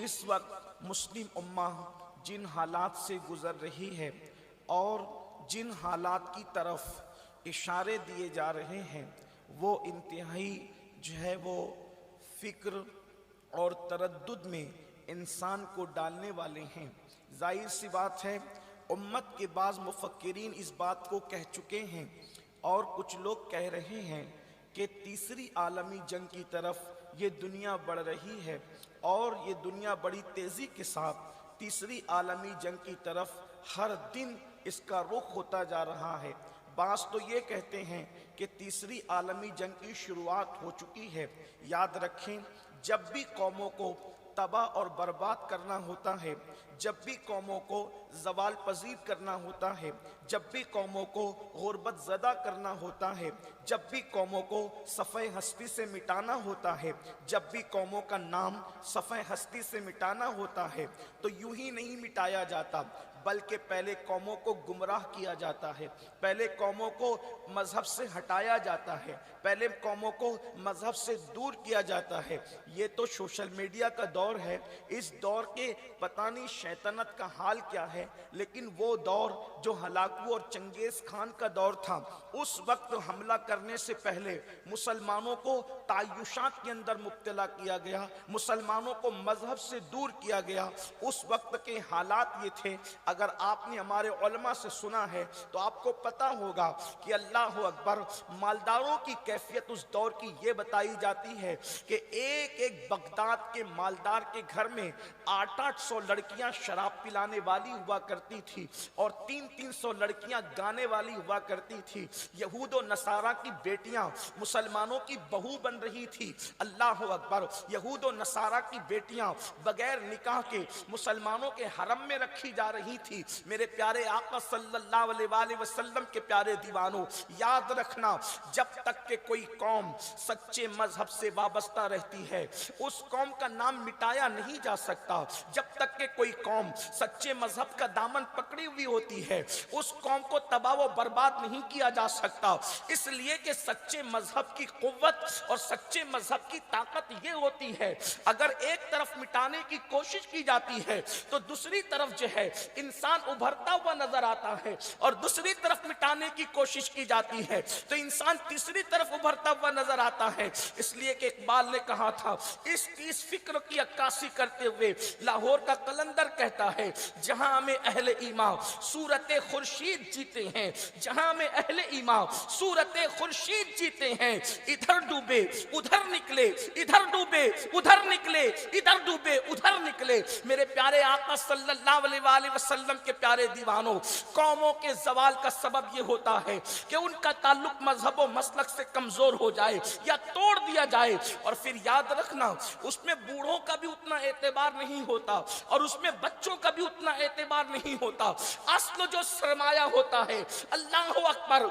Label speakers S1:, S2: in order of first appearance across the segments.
S1: इस वक्त मुस्लिम उम्मा जिन हालात से गुजर रही है और जिन हालात की तरफ इशारे दिए जा रहे हैं वो इंतहाई जो है वो फिक्र और तरद्दुद में इंसान को डालने वाले हैं। जाहिर सी बात है, उम्मत के बाज़ मुफक्किरीन इस बात को कह चुके हैं और कुछ लोग कह रहे हैं कि तीसरी आलमी जंग की तरफ ये दुनिया बढ़ रही है और ये दुनिया बड़ी तेज़ी के साथ तीसरी आलमी जंग की तरफ हर दिन इसका रुख होता जा रहा है। बास तो ये कहते हैं कि तीसरी आलमी जंग की शुरुआत हो चुकी है। याद रखें, जब भी कौमों को तबाह और बर्बाद करना होता है, जब भी कौमों को ज़वाल पजीर करना होता है, जब भी कौमों को गुर्बत ज़दा करना होता है, जब भी कौमों को सफ़े हस्ती से मिटाना होता है, जब भी कौमों का नाम सफ़े हस्ती से मिटाना होता है, तो यूं ही नहीं मिटाया जाता, बल्कि पहले कौमों को गुमराह किया जाता है, पहले कौमों को मजहब से हटाया जाता है, पहले कौमों को मजहब से दूर किया जाता है। ये तो सोशल मीडिया का दौर है। इस दौर के पता नहीं शैतानत का हाल क्या है, लेकिन वो दौर जो हलाकू और चंगेज़ खान का दौर था, उस वक्त हमला करने से पहले मुसलमानों को तायुशात के अंदर मुब्तला किया गया, मुसलमानों को मजहब से दूर किया गया। उस वक्त के हालात ये थे। अगर आपने हमारे उलमा से सुना है तो आपको पता होगा कि अल्लाह अकबर, मालदारों की कैफियत उस दौर की ये बताई जाती है कि एक एक बगदाद के मालदार के घर में 800 लड़कियां शराब पिलाने वाली हुआ करती थी और 300 लड़कियां गाने वाली हुआ करती थी। यहूद और नसारा की बेटियां मुसलमानों की बहू बन रही थी। अल्लाह अकबर, यहूद और नसारा की बेटियां बगैर निकाह के मुसलमानों के हरम में रखी जा रही थी। मेरे प्यारे आका सल्लल्लाहु अलैहि वसल्लम के प्यारे दीवानों, याद रखना, जब तक के कोई कौम सच्चे मजहब से वाबस्ता रहती है उस कौम का नाम मिटाया नहीं जा सकता। जब तक के कोई कौम सच्चे मजहब का दामन पकड़ी हुई होती है उस कौम को तबाह व बर्बाद नहीं किया जा सकता। इसलिए कि सच्चे मजहब की कुव्वत और सच्चे मजहब की ताकत ये होती है, अगर एक तरफ मिटाने की कोशिश की जाती है तो दूसरी तरफ जो है इंसान उभरता हुआ नजर आता है, और दूसरी तरफ मिटाने की कोशिश की जाती है तो इंसान तीसरी तरफ उभरता हुआ नजर आता है। इसलिए कि इकबाल ने कहा था, इस फिक्र की अक्कासी करते हुए लाहौर का कलंदर कहता है, जहां में अहले ईमान सूरत खुर्शीद जीते हैं, जहां में अहले ईमान सूरत खुर्शीद जीते हैं, इधर डूबे उधर निकले, इधर डूबे उधर निकले, इधर डूबे उधर निकले। मेरे प्यारे आका सल्लल्लाहु अलैहि वसल्लम के प्यारे दीवानों, कौमों के जवाल का सबब यह होता है कि उनका ताल्लुक मजहब व मसलक से कमजोर हो जाए या तोड़ दिया जाए। और फिर याद रखना, उसमें बूढ़ों का भी उतना एतबार नहीं होता और उसमें बच्चों का भी उतना एतबार नहीं होता। असल जो सरमाया होता है, अल्लाह अकबर,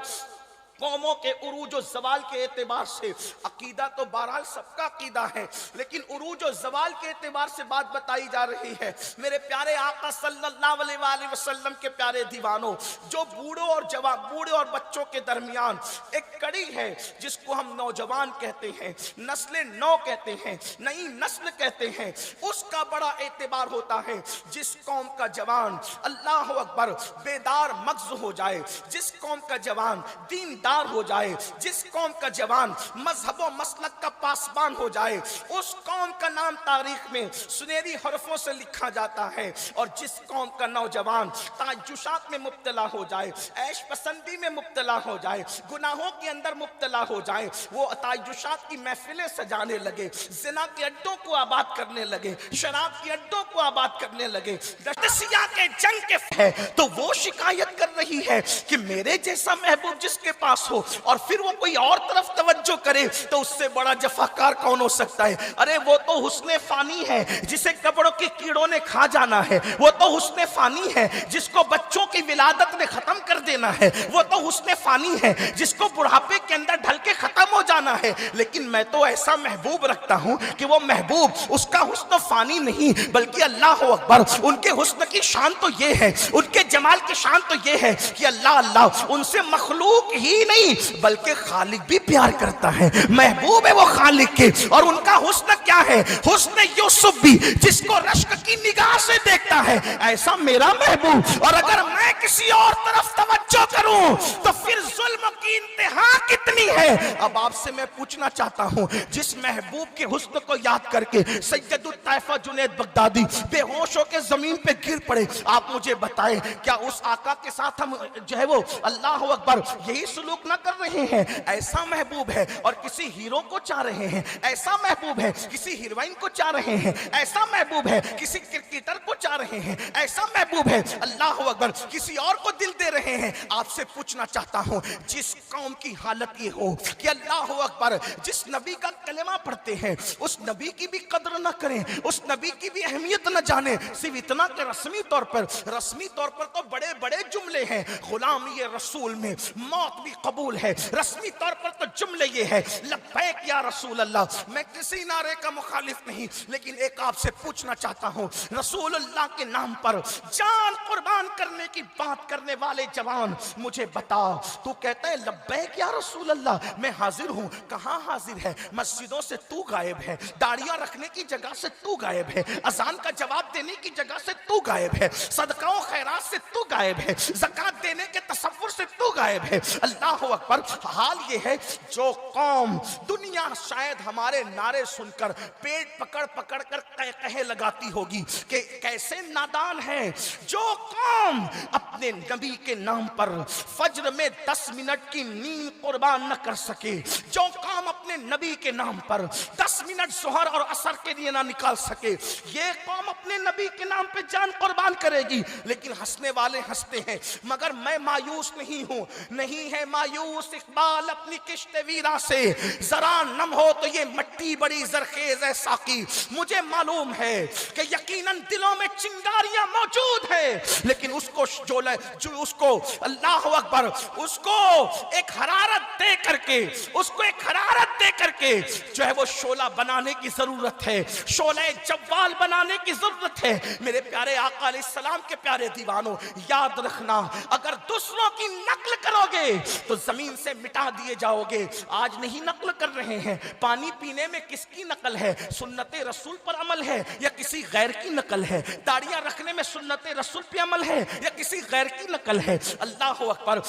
S1: कौमों के उरूज और ज़वाल के एतबार से, अकीदा तो बहरहाल सबका अकीदा है, लेकिन उरूज और ज़वाल के एतबार से बात बताई जा रही है। मेरे प्यारे आका सल्लल्लाहु अलैहि वसल्लम के प्यारे दीवानों, जो बूढ़ों और जवान, बूढ़े और बच्चों के दरमियान एक कड़ी है जिसको हम नौजवान कहते हैं, नस्ल नौ कहते हैं, नई नस्ल कहते हैं, उसका बड़ा एतबार होता है। जिस कौम का जवान अल्लाह अकबर बेदार मगज़ हो जाए, जिस कौम का जवान दीनदार हो जाए, जिस कौम का जवान मजहब व मसलक का पासबान हो जाए, उस कौम का नाम तारीख में सुनहरी हरफों से लिखा जाता है। और जिस कौम का नौजवान ताजुशात में मुब्तला हो जाए, ऐश पसंदी में मुब्तला हो जाए, गुनाहों के अंदर मुब्तला हो जाए, वो ताजुशात की महफिलें सजाने लगे, जिना के अड्डों को आबाद करने लगे, शराब के अड्डों को आबाद करने लगे, दसिया के जंग के है, तो वो शिकायत कर रही है कि मेरे जैसा महबूब जिसके पास हो और फिर वो कोई और तरफ तवज्जो करे तो उससे बड़ा जफाकार कौन हो सकता है। अरे वो तो हुस्ने फानी है जिसे कब्रों के कीड़ों ने खा जाना है, वो तो हुस्ने फानी है जिसको बच्चों की विलादत ने खत्म कर देना है, वो तो हुस्ने फानी है जिसको बुढ़ापे के अंदर ढल के खत्म हो जाना है। लेकिन मैं तो ऐसा महबूब रखता हूं कि वो महबूब, उसका हुस्न फानी नहीं बल्कि अल्लाह अकबर, उनके हुस्न की शान तो ये है, उनके जमाल की शान तो ये है कि अल्लाह अल्लाह, उनसे मखलूक ही ही नहीं बल्कि खालिक भी प्यार करता है, महबूब है वो खालिक के। और उनका हुस्न क्या है? हुस्न यूसुफ भी जिसको रश्क की निगाह से देखता है, ऐसा मेरा महबूब। और अगर मैं किसी और तरफ तवज्जो करूं तो फिर जुल्म की इंतहा कितनी है। अब आपसे मैं पूछना चाहता हूं, जिस महबूब के हुस्न को याद करके सैयदुत तैफा जुनैद बगदादी बेहोश होकर जमीन पे गिर पड़े, आप मुझे बताएं क्या उस आका के साथ हम जो है वो अल्लाह अकबर यही सलूक ना कर रहे हैं? ऐसा महबूब है। और किसी हीरो को चाह रहे हैं, ऐसा महबूब है। किसी हीरोइन को चाह रहे हैं, ऐसा महबूब है। किसी क्रिकेटर को चाह रहे हैं, ऐसा महबूब है। अल्लाह अकबर किसी और को दिल दे रहे हैं। आपसे पूछना चाहता हूं, जिस कौम की हालत ये हो कि अल्लाह अकबर जिस नबी का कलेमा पढ़ते हैं उस नबी की भी कद्र न करें, उस नबी की भी अहमियत न जाने, सिर्फ इतना कि रस्मी तौर पर तो बड़े बड़े जुमले हैं, गुलामी रसूल में मौत भी कबूल है। रस्मी तौर पर तो जुमले ये है, लब्बैक या रसूल अल्लाह। मैं किसी नारे का मुखालिफ नहीं, लेकिन एक आपसे पूछना चाहता हूं, रसूल अल्लाह के नाम पर जान कुर्बान करने की बात करने वाले जवान, मुझे बता, तू कहता है लब्बैक या रसूल अल्लाह, मैं हाजिर हूं। कहां हाजिर है? मस्जिदों से तू गायब है, दाढ़ियां रखने की जगह से तू गायब है, अजान का जवाब देने की जगह से तू गायब है, सदका और खैरात से तू गायब है, ज़कात देने के तसव्वुर से तू गायब है। अल्लाह अकबर। हाल ये है, जो कौम दुनिया शायद हमारे नारे सुनकर पेट पकड़ पकड़ कर कहे लगाती होगी कि कैसे नादान है, जो कौम अपने नबी के नाम पर फज्र में 10 मिनट की नींद कुर्बान न कर सके, जो कौम अपने नबी के नाम पर 10 मिनट ज़ोहर और असर के लिए ना निकाल सके, ये कौम अपने नबी के नाम पे जान कुर्बान करेगी। लेकिन हंसने वाले हंसते हैं, मगर मैं मायूस नहीं हूं। नहीं है मायूस इकबाल अपनी किश्ते वीरा से, जरा नम हो तो ये मट्टी बड़ी जरखेज है साकी। मुझे मालूम है कि यकीनन दिलों में चिंगारियां मौजूद है, लेकिन उसको जो उसको अल्लाह अकबर उसको एक हरारत दे करके, उसको एक हरारत दे करके जो है वो शोला बनाने की जरूरत है, शोले जव्वाल बनाने की जरूरत है। मेरे प्यारे आका अलैहिस्सलाम के प्यारे दीवानों, याद रखना, अगर दूसरों की नकल करोगे तो जमीन से मिटा दिए जाओगे। आज नहीं नकल कर रहे हैं, पानी पीने में किसकी नकल है? सुन्नते रसूल पर अमल है या किसी गैर की नकल है? दाढ़ियां रखने में सुन्नते रसूल पे अमल है या किसी गैर की नकल है? अल्लाह अकबर।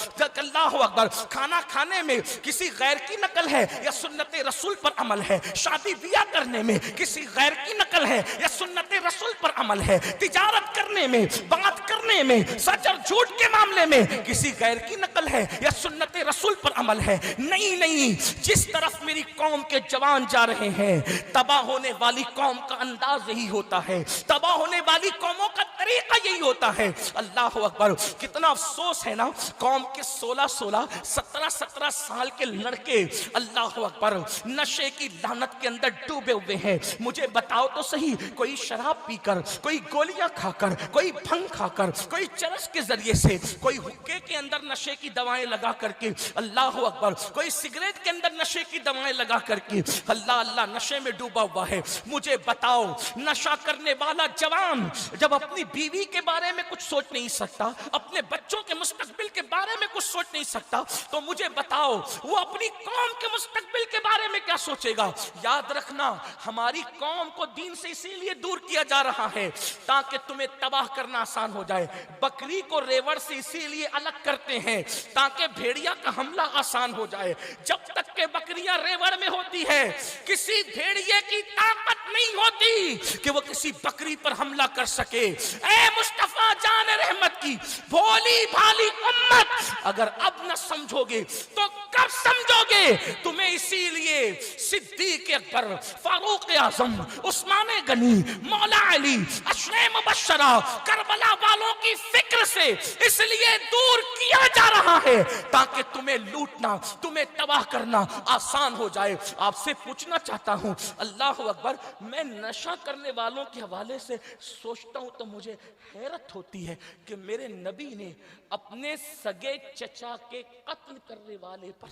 S1: अल्लाह अकबर। खाना खाने में किसी गैर की नकल है या सुन्नते रसूल पर अमल है? शादी ब्याह करने में किसी गैर की नकल है या सुन्नते रसूल पर अमल है? तिजारत करने में, बात करने में, सच और झूठ के मामले में किसी गैर की नकल है या सुन्नते रसूल पर अमल है? नहीं नहीं, जिस तरफ मेरी कौम के जवान जा रहे हैं, तबाह होने वाली कौम का अंदाज यही होता है, तबाह होने वाली कौमों का तरीका यही होता है। अल्लाह अकबर। कितना अफसोस है ना, कौम के 16-16, 17-17 साल के लड़के अल्लाह अकबर नशे की लानत के अंदर डूबे हुए हैं। मुझे बताओ तो सही, कोई शराब पीकर, कोई गोलियां खाकर, कोई भंग खाकर, कोई चरस के जरिए से, कोई हुक्के के अंदर नशे की दवाएं लगा करके, अल्लाह अकबर, कोई सिगरेट के अंदर नशे की दवाएं लगा करके अल्लाह अल्लाह नशे में डूबा हुआ है। मुझे बताओ, नशा करने वाला जवान जब अपनी बीवी के बारे में कुछ सोच नहीं सकता, अपने बच्चों के मुस्तकबिल के बारे में कुछ सोच नहीं सकता, तो मुझे बताओ वो अपनी कौम के मुस्तकबिल के बारे में क्या सोचेगा? याद रखना, हमारी कौम को दीन से इसीलिए दूर किया जा रहा है ताकि तुम्हें तबाह करना आसान हो जाए। बकरी को रेवड़ से इसीलिए अलग करते हैं ताकि भेड़िया का हमला आसान हो जाए। जब तक के बकरियां रेवड़ में होती है, किसी भेड़िए की ताकत नहीं होती कि वो किसी बकरी पर हमला कर सके। ए मुस्तफा जान रहमत की भोली भाली उम्मत, अगर अब न समझोगे तो कब समझोगे? तुम्हें इसीलिए सिद्दीक अकबर, फारूक आजम, उस्मान गनी, मौला अली, अशरे मुबश्शरा, करबला वालों की फिक्र से इसलिए दूर किया जा रहा है ताकि तुम्हें लूटना, तुम्हें तबाह करना आसान हो जाए। आपसे पूछना चाहता हूं, अल्लाह अकबर, मैं नशा करने वालों के हवाले से सोचता हूं तो मुझे हैरत होती है कि मेरे नबी ने अपने सगे चचा के कत्ल करने वाले पर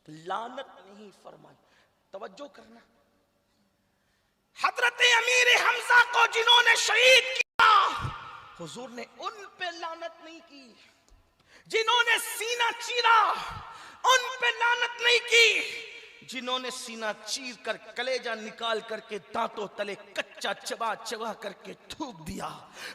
S1: लानत नहीं फरमाई। तवज्जो करना, हजरत अमीर हमजा को जिन्होंने शहीद किया, हुजूर ने उन पे लानत नहीं की। जिन्होंने सीना चीरा, उन पे लानत नहीं की जिन्होंने सीना चीर कर कलेजा निकाल करके दांतों तले कच्चा चबा चबा करके थूक दिया।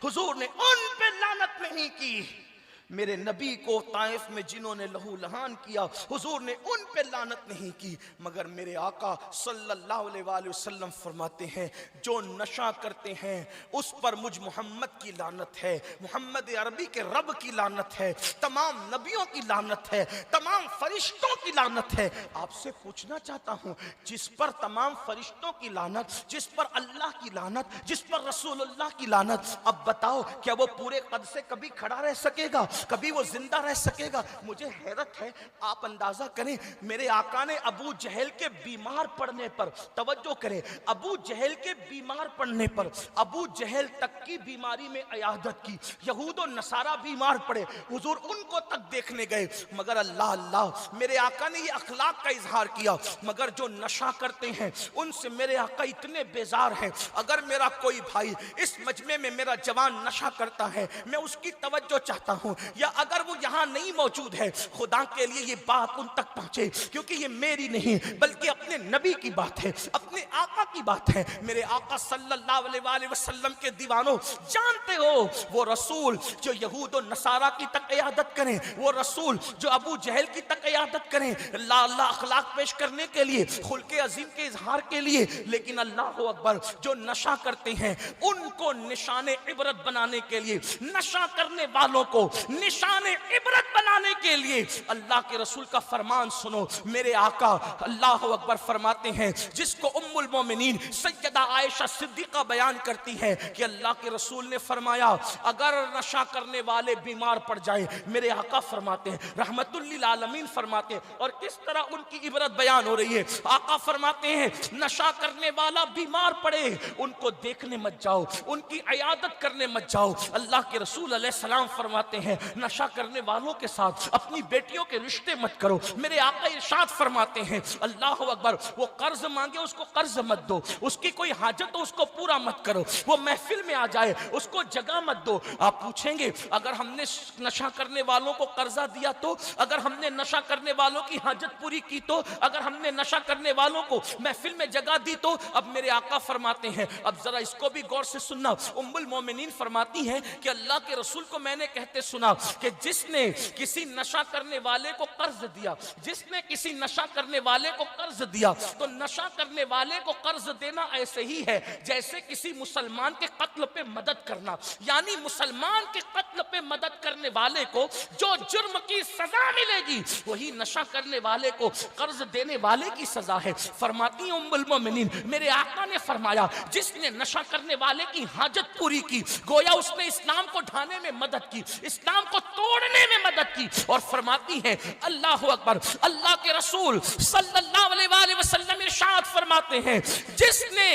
S1: हुजूर ने उन पे लानत नहीं की। मेरे नबी को ताइफ में जिन्होंने लहू लहान किया, हुजूर ने उन पे लानत नहीं की। मगर मेरे आका सल्लल्लाहु अलैहि वसल्लम फरमाते हैं जो नशा करते हैं उस पर मुझ मोहम्मद की लानत है, मोहम्मद अरबी के रब की लानत है, तमाम नबियों की लानत है, तमाम फरिश्तों की लानत है। आपसे पूछना चाहता हूं, जिस पर तमाम फरिश्तों की लानत, जिस पर अल्लाह की लानत, जिस पर रसूलुल्लाह की लानत, अब बताओ क्या वो पूरे कद से कभी खड़ा रह सकेगा? कभी वो जिंदा रह सकेगा? मुझे हैरत है, आप अंदाजा करें, मेरे आका ने अबू जहल के बीमार पड़ने पर, तवज्जो करें, अबू जहल के बीमार पड़ने पर अबू जहल तक की बीमारी में इयादत की। यहूद और नसारा बीमार पड़े, हुजूर उनको तक देखने गए। मगर अल्लाह अल्लाह, मेरे आका ने ये अखलाक का इजहार किया। मगर जो नशा करते हैं उनसे मेरे आका इतने बेजार हैं। अगर मेरा कोई भाई इस मजमे में मेरा जवान नशा करता है, मैं उसकी तवज्जो चाहता हूं, या अगर वो यहां नहीं मौजूद है, खुदा के लिए ये बात उन तक पहुंचे, क्योंकि ये मेरी नहीं बल्कि अपने नबी की बात है, अपने आका की बात है। मेरे आका सल्लल्लाहु अलैहि वसल्लम के दीवानों, जानते हो वो रसूल जो यहूद और नसारा की तक इयादत करें, वो रसूल जो अबू जहल की तक इयादत करें, लाला अखलाक पेश करने के लिए, खुल्के अजीम के इजहार के लिए, लेकिन अल्लाह अकबर जो नशा करते हैं उनको निशाने इबरत बनाने के लिए, नशा करने वालों को निशाने इबरत बनाने के लिए अल्लाह के रसूल का फरमान सुनो। मेरे आका अल्लाह अकबर फरमाते हैं, जिसको उम्मुल मोमिनीन सैयदा आयशा सिद्दीका बयान करती है कि अल्लाह के रसूल ने फरमाया अगर नशा करने वाले बीमार पड़ जाए, मेरे आका फरमाते हैं, रहमतुल लिल आलमीन फरमाते हैं, और किस तरह उनकी इबरत बयान हो रही है। आका फरमाते हैं नशा करने वाला बीमार पड़े, उनको देखने मत जाओ, उनकी इयादत करने मत जाओ। अल्लाह के रसूल अलैहि सलाम फरमाते हैं नशा करने वालों के साथ अपनी बेटियों के रिश्ते मत करो। मेरे आका इरशाद फरमाते हैं अल्लाह अकबर, वो कर्ज मांगे उसको कर्ज मत दो, उसकी कोई हाजत हो उसको पूरा मत करो, वो महफिल में आ जाए उसको जगह मत दो। आप पूछेंगे अगर हमने नशा करने वालों को कर्जा दिया तो, अगर हमने नशा करने वालों की हाजत पूरी की तो, अगर हमने नशा करने वालों को महफिल में जगह दी तो? अब मेरे आका फरमाते हैं, अब जरा इसको भी गौर से सुनना, उम्मुल मोमिनीन फरमाती हैं कि अल्लाह के रसूल को मैंने कहते सुना कि जिसने किसी नशा करने वाले को कर्ज दिया, जिसने किसी नशा करने वाले को कर्ज दिया, तो नशा करने वाले को कर्ज देना ऐसे ही है जैसे किसी मुसलमान के कत्ल पे मदद करना। यानी मुसलमान के कत्ल पे मदद करने वाले को जो जुर्म की सजा मिलेगी, वही नशा करने वाले को कर्ज देने वाले की सजा है। फरमाती उम्मुल मोमिनीन, मेरे आका ने फरमाया जिसने नशा करने वाले की हाजत पूरी की, गोया उसने इस्लाम को ढाने में मदद की, इस्लाम को तोड़ने में मदद की। और फरमाती है अल्लाह अकबर, अल्लाह के रसूल सल्लल्लाहु अलैहि वसल्लम इरशाद फरमाते हैं जिसने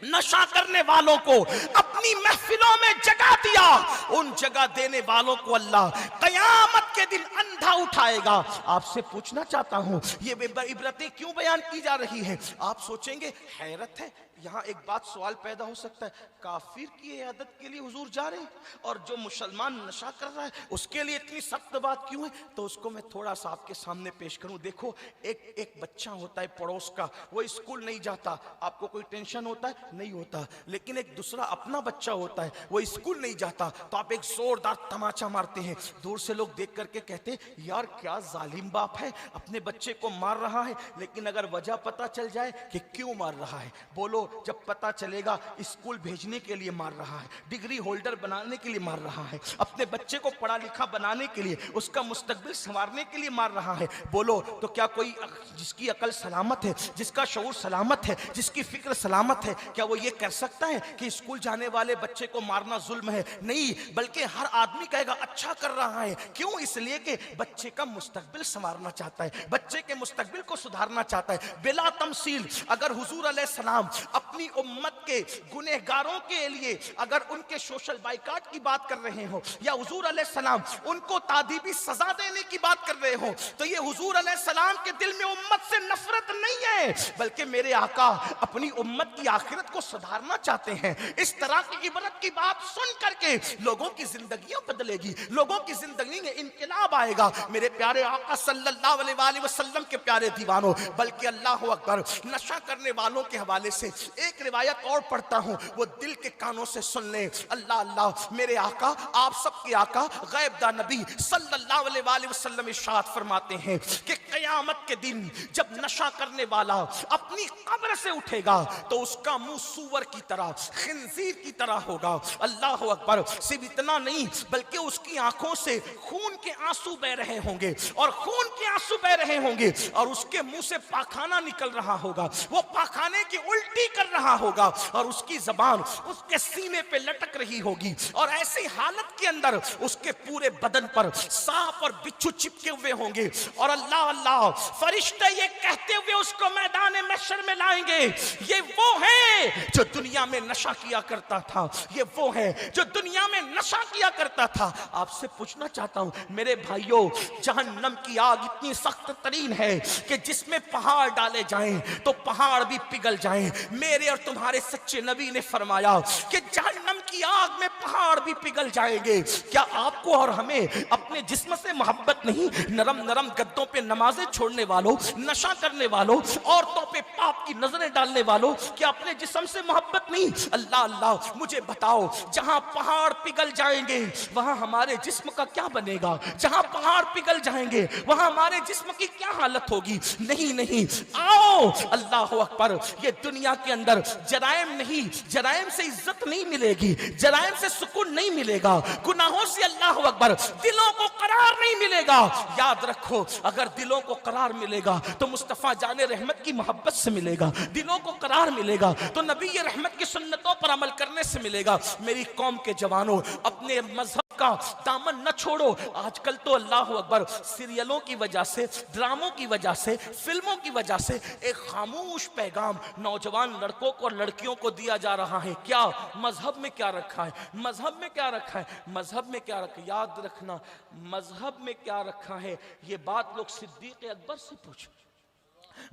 S1: नशा करने वालों को अपनी महफिलों में जगह दिया, उन जगह देने वालों को अल्लाह कयामत के दिन अंधा उठाएगा। आपसे पूछना चाहता हूं ये इबरतें क्यों बयान की जा रही हैं? आप सोचेंगे हैरत है, यहाँ एक बात सवाल पैदा हो सकता है, काफिर की इयादत के लिए हुजूर जा रहे हैं और जो मुसलमान नशा कर रहा है उसके लिए इतनी सख्त बात क्यों है? तो उसको मैं थोड़ा सा आपके सामने पेश करूं। देखो एक बच्चा होता है पड़ोस का, वो स्कूल नहीं जाता, आपको कोई टेंशन होता है? नहीं होता। लेकिन एक दूसरा अपना बच्चा होता है, वो स्कूल नहीं जाता, तो आप एक जोरदार तमाचा मारते हैं। दूर से लोग देख करके कहते हैं यार क्या जालिम बाप है, अपने बच्चे को मार रहा है। लेकिन अगर वजह पता चल जाए कि क्यों मार रहा है, बोलो जब पता चलेगा स्कूल भेजने के लिए मार रहा है, डिग्री होल्डर बनाने के लिए मार रहा है, अपने बच्चे को पढ़ा लिखा बनाने के लिए, उसका मुस्तकबिल संवारने के लिए मार रहा है, बोलो तो क्या कोई जिसकी अकल सलामत है, जिसका शऊर सलामत है, जिसकी फिक्र सलामत है, क्या वो ये कर सकता है कि स्कूल जाने वाले बच्चे को मारना जुल्म है? नहीं, बल्कि हर आदमी कहेगा अच्छा कर रहा है। क्यों? इसलिए कि बच्चे का मुस्तकबिल संवारना चाहता है, बच्चे के मुस्तकबिल को सुधारना चाहता है। बिला तमसील अगर हुजूर अलैहिस्सलाम अपनी उम्मत के गुनहगारों के लिए अगर उनके सोशल बाइकाट की बात कर रहे हो या हुजूर अलैहिस्सलाम उनको तादीबी सजा देने की बात कर रहे हो, तो ये हुजूर अलैहिस्सलाम के दिल में उम्मत से नफरत नहीं है, बल्कि मेरे आका अपनी उम्मत की आखिरत को सुधारना चाहते हैं। इस तरह की इबरत की बात सुन करके लोगों की जिंदगियां बदलेगी, लोगों की जिंदगी में इनकलाब आएगा। मेरे प्यारे आका सल्लल्लाहु अलैहि वसल्लम के प्यारे दीवानों, बल्कि अल्लाह अकबर, नशा करने वालों के हवाले से एक रिवायत और पढ़ता हूं, वो दिल के कानों से सुन ले। अल्लाह अल्लाह, मेरे आका, आप सबके आका गैब दा नबी सल्लल्लाहु अलैहि वसल्लम इरशाद फरमाते हैं कि क़यामत के दिन जब नशा करने वाला अपनी कब्र से उठेगा तो उसका मुंह सूअर की तरह, खिंजीर की तरह होगा। अल्लाह अकबर, सिर्फ इतना नहीं बल्कि उसकी आंखों से खून के आंसू बह रहे होंगे और खून के आंसू बह रहे होंगे और उसके मुंह से पाखाना निकल रहा होगा, वो पाखाने की उल्टी कर रहा होगा और उसकी जबान उसके सीने पे लटक रही होगी और ऐसी हालत के अंदर उसके पूरे बदन पर सांप और बिच्छू चिपके हुए होंगे और अल्लाह अल्लाह, फरिश्ते ये कहते हुए उसको मैदान महशर में लाएंगे, ये वो है जो दुनिया में नशा किया करता था, ये वो है जो दुनिया में नशा किया करता था। आपसे पूछना चाहता हूं मेरे भाइयों, जहन्नम की आग इतनी सख्त तरीन है कि जिसमें पहाड़ डाले जाएं तो पहाड़ भी पिघल जाएं। मेरे और तुम्हारे सच्चे नबी ने फरमाया कि जहन्नम की आग में पहाड़ भी पिघल जाएंगे। क्या आपको और हमें अपने जिस्म से मोहब्बत नहीं? नरम नरम गद्दों पे नमाजें छोड़ने वालों, नशा करने वालों, औरतों पे पाप की नजरें डालने वालों, क्या अपने जिस्म से मोहब्बत नहीं? अल्लाह अल्लाह, मुझे बताओ, जहां पहाड़ पिघल जाएंगे वहां हमारे जिस्म का क्या बनेगा? जहां पहाड़ पिघल जाएंगे वहां हमारे जिस्म की क्या हालत होगी? नहीं नहीं, आओ, अल्लाह अकबर, ये दुनिया के अंदर जराइम नहीं, जराइम से इज्जत नहीं मिलेगी, जराइम से सुकून नहीं मिलेगा, गुनाहों से अल्लाह अकबर दिलों को करार नहीं मिलेगा। याद रखो, अगर दिलों को करार मिलेगा तो मुस्तफा जाने रहमत की मोहब्बत से मिलेगा, दिलों को करार मिलेगा तो नबी ये रहमत की सुन्नतों पर अमल करने से मिलेगा। मेरी कौम के जवानों, अपने मजहब का दामन न छोड़ो। आजकल तो अल्लाह अकबर सीरियलों की वजह से, ड्रामों की वजह से, फिल्मों की वजह से एक खामोश पैगाम नौजवान लड़कों को और लड़कियों को दिया जा रहा है। क्या मजहब में क्या रखा है? मजहब में क्या रखा है? मजहब में क्या रखा है? याद रखना, मजहब में क्या रखा है ये बात लोग सिद्दीक अकबर से पूछो।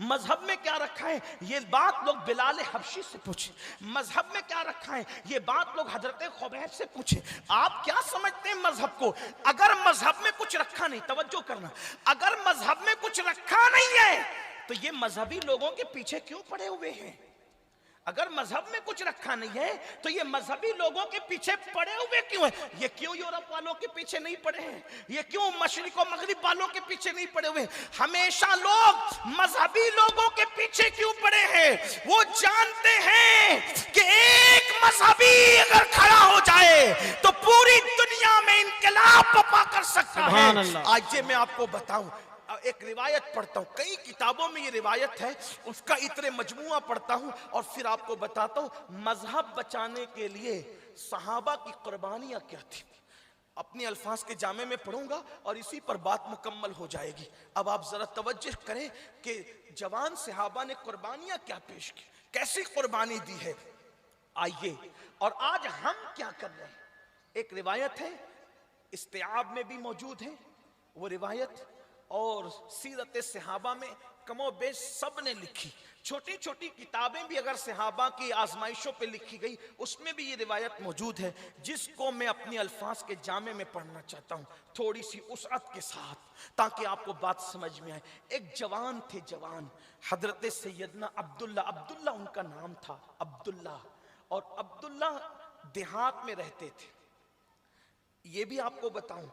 S1: मजहब में क्या रखा है ये बात लोग बिलाल हबशी से पूछे। मजहब में क्या रखा है ये बात लोग हजरत खुबैब से पूछे। आप क्या समझते हैं मजहब को? अगर मजहब में कुछ रखा नहीं, तवज्जो करना, अगर मजहब में कुछ रखा नहीं है तो ये मजहबी लोगों के पीछे क्यों पड़े हुए हैं? अगर मजहब में कुछ रखा नहीं है तो ये मजहबी लोगों के पीछे पड़े हुए क्यों हैं? ये क्यों यूरोप वालों के पीछे नहीं पड़े हैं? ये क्यों मशरिक और मगरिब वालों के पीछे नहीं पड़े हुए? हमेशा लोग मजहबी लोगों के पीछे क्यों पड़े हैं? वो जानते हैं कि एक मजहबी अगर खड़ा हो जाए तो पूरी दुनिया में इनकलाब बर्पा कर सकता है। आज ये मैं आपको बताऊं, एक रिवायत पढ़ता हूं, कई किताबों में ये रिवायत है, उसका इतने मजमुआ पढ़ता हूं और फिर आपको बताता हूं मजहब बचाने के लिए सहाबा की कुर्बानियां क्या थी। अपने अल्फाज के जामे में पढ़ूंगा और इसी पर बात मुकम्मल हो जाएगी। अब आप जरा तवज्जो करें कि जवान सहाबा ने कुर्बानियां क्या पेश की, कैसी कुर्बानी दी है। आइए, और आज हम क्या कर रहे हैं। एक रिवायत है, इस्तिआब में भी मौजूद है वो रिवायत, और सीरत सहाबा में कमोबेश सब ने लिखी। छोटी छोटी किताबें भी अगर सहाबा की आजमाइशों पे लिखी गई उसमें भी ये रिवायत मौजूद है, जिसको मैं अपनी अल्फाज के जामे में पढ़ना चाहता हूँ थोड़ी सी उसअत के साथ, ताकि आपको बात समझ में आए। एक जवान थे, जवान हजरत सैयदना अब्दुल्ला, अब्दुल्ला उनका नाम था, अब्दुल्ला, और अब्दुल्ला देहात में रहते थे। ये भी आपको बताऊं,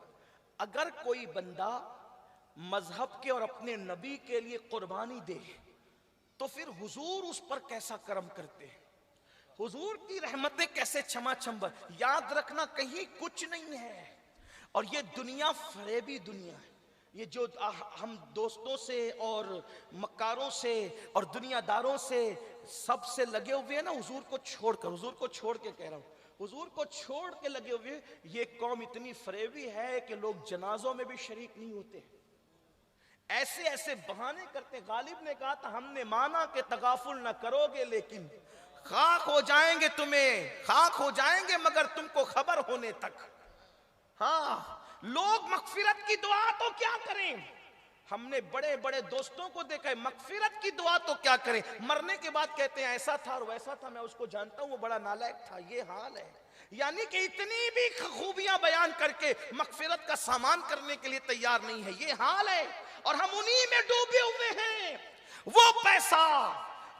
S1: अगर कोई बंदा मजहब के और अपने नबी के लिए कुर्बानी दे तो फिर हुजूर उस पर कैसा करम करते हैं, हुजूर की रहमतें कैसे छमाछम। याद रखना, कहीं कुछ नहीं है और ये दुनिया फरेबी दुनिया है। ये जो हम दोस्तों से और मक्कारों से और दुनियादारों से सबसे लगे हुए हैं ना, हुजूर को छोड़कर, हुजूर को छोड़ के कह रहा हूं, हुजूर को छोड़ के लगे हुए, ये कौम इतनी फरेबी है कि लोग जनाजों में भी शरीक नहीं होते, ऐसे ऐसे बहाने करते। गालिब ने कहा था, हमने माना कि तगाफुल न करोगे लेकिन खाक हो जाएंगे तुम्हें, खाक हो जाएंगे मगर तुमको खबर होने तक। हाँ, लोग मगफिरत की दुआ तो क्या करें, हमने बड़े बड़े दोस्तों को देखा है, मगफिरत की दुआ तो क्या करें, मरने के बाद कहते हैं ऐसा था और वैसा था, मैं उसको जानता हूं वो बड़ा नालायक था। ये हाल है, यानी कि इतनी भी खूबियां बयान करके मगफिरत का सामान करने के लिए तैयार नहीं है, ये हाल है। और हम उन्हीं में डूबे हुए हैं। वो पैसा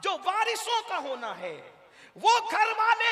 S1: जो वारिसों का होना है, वो घर वाले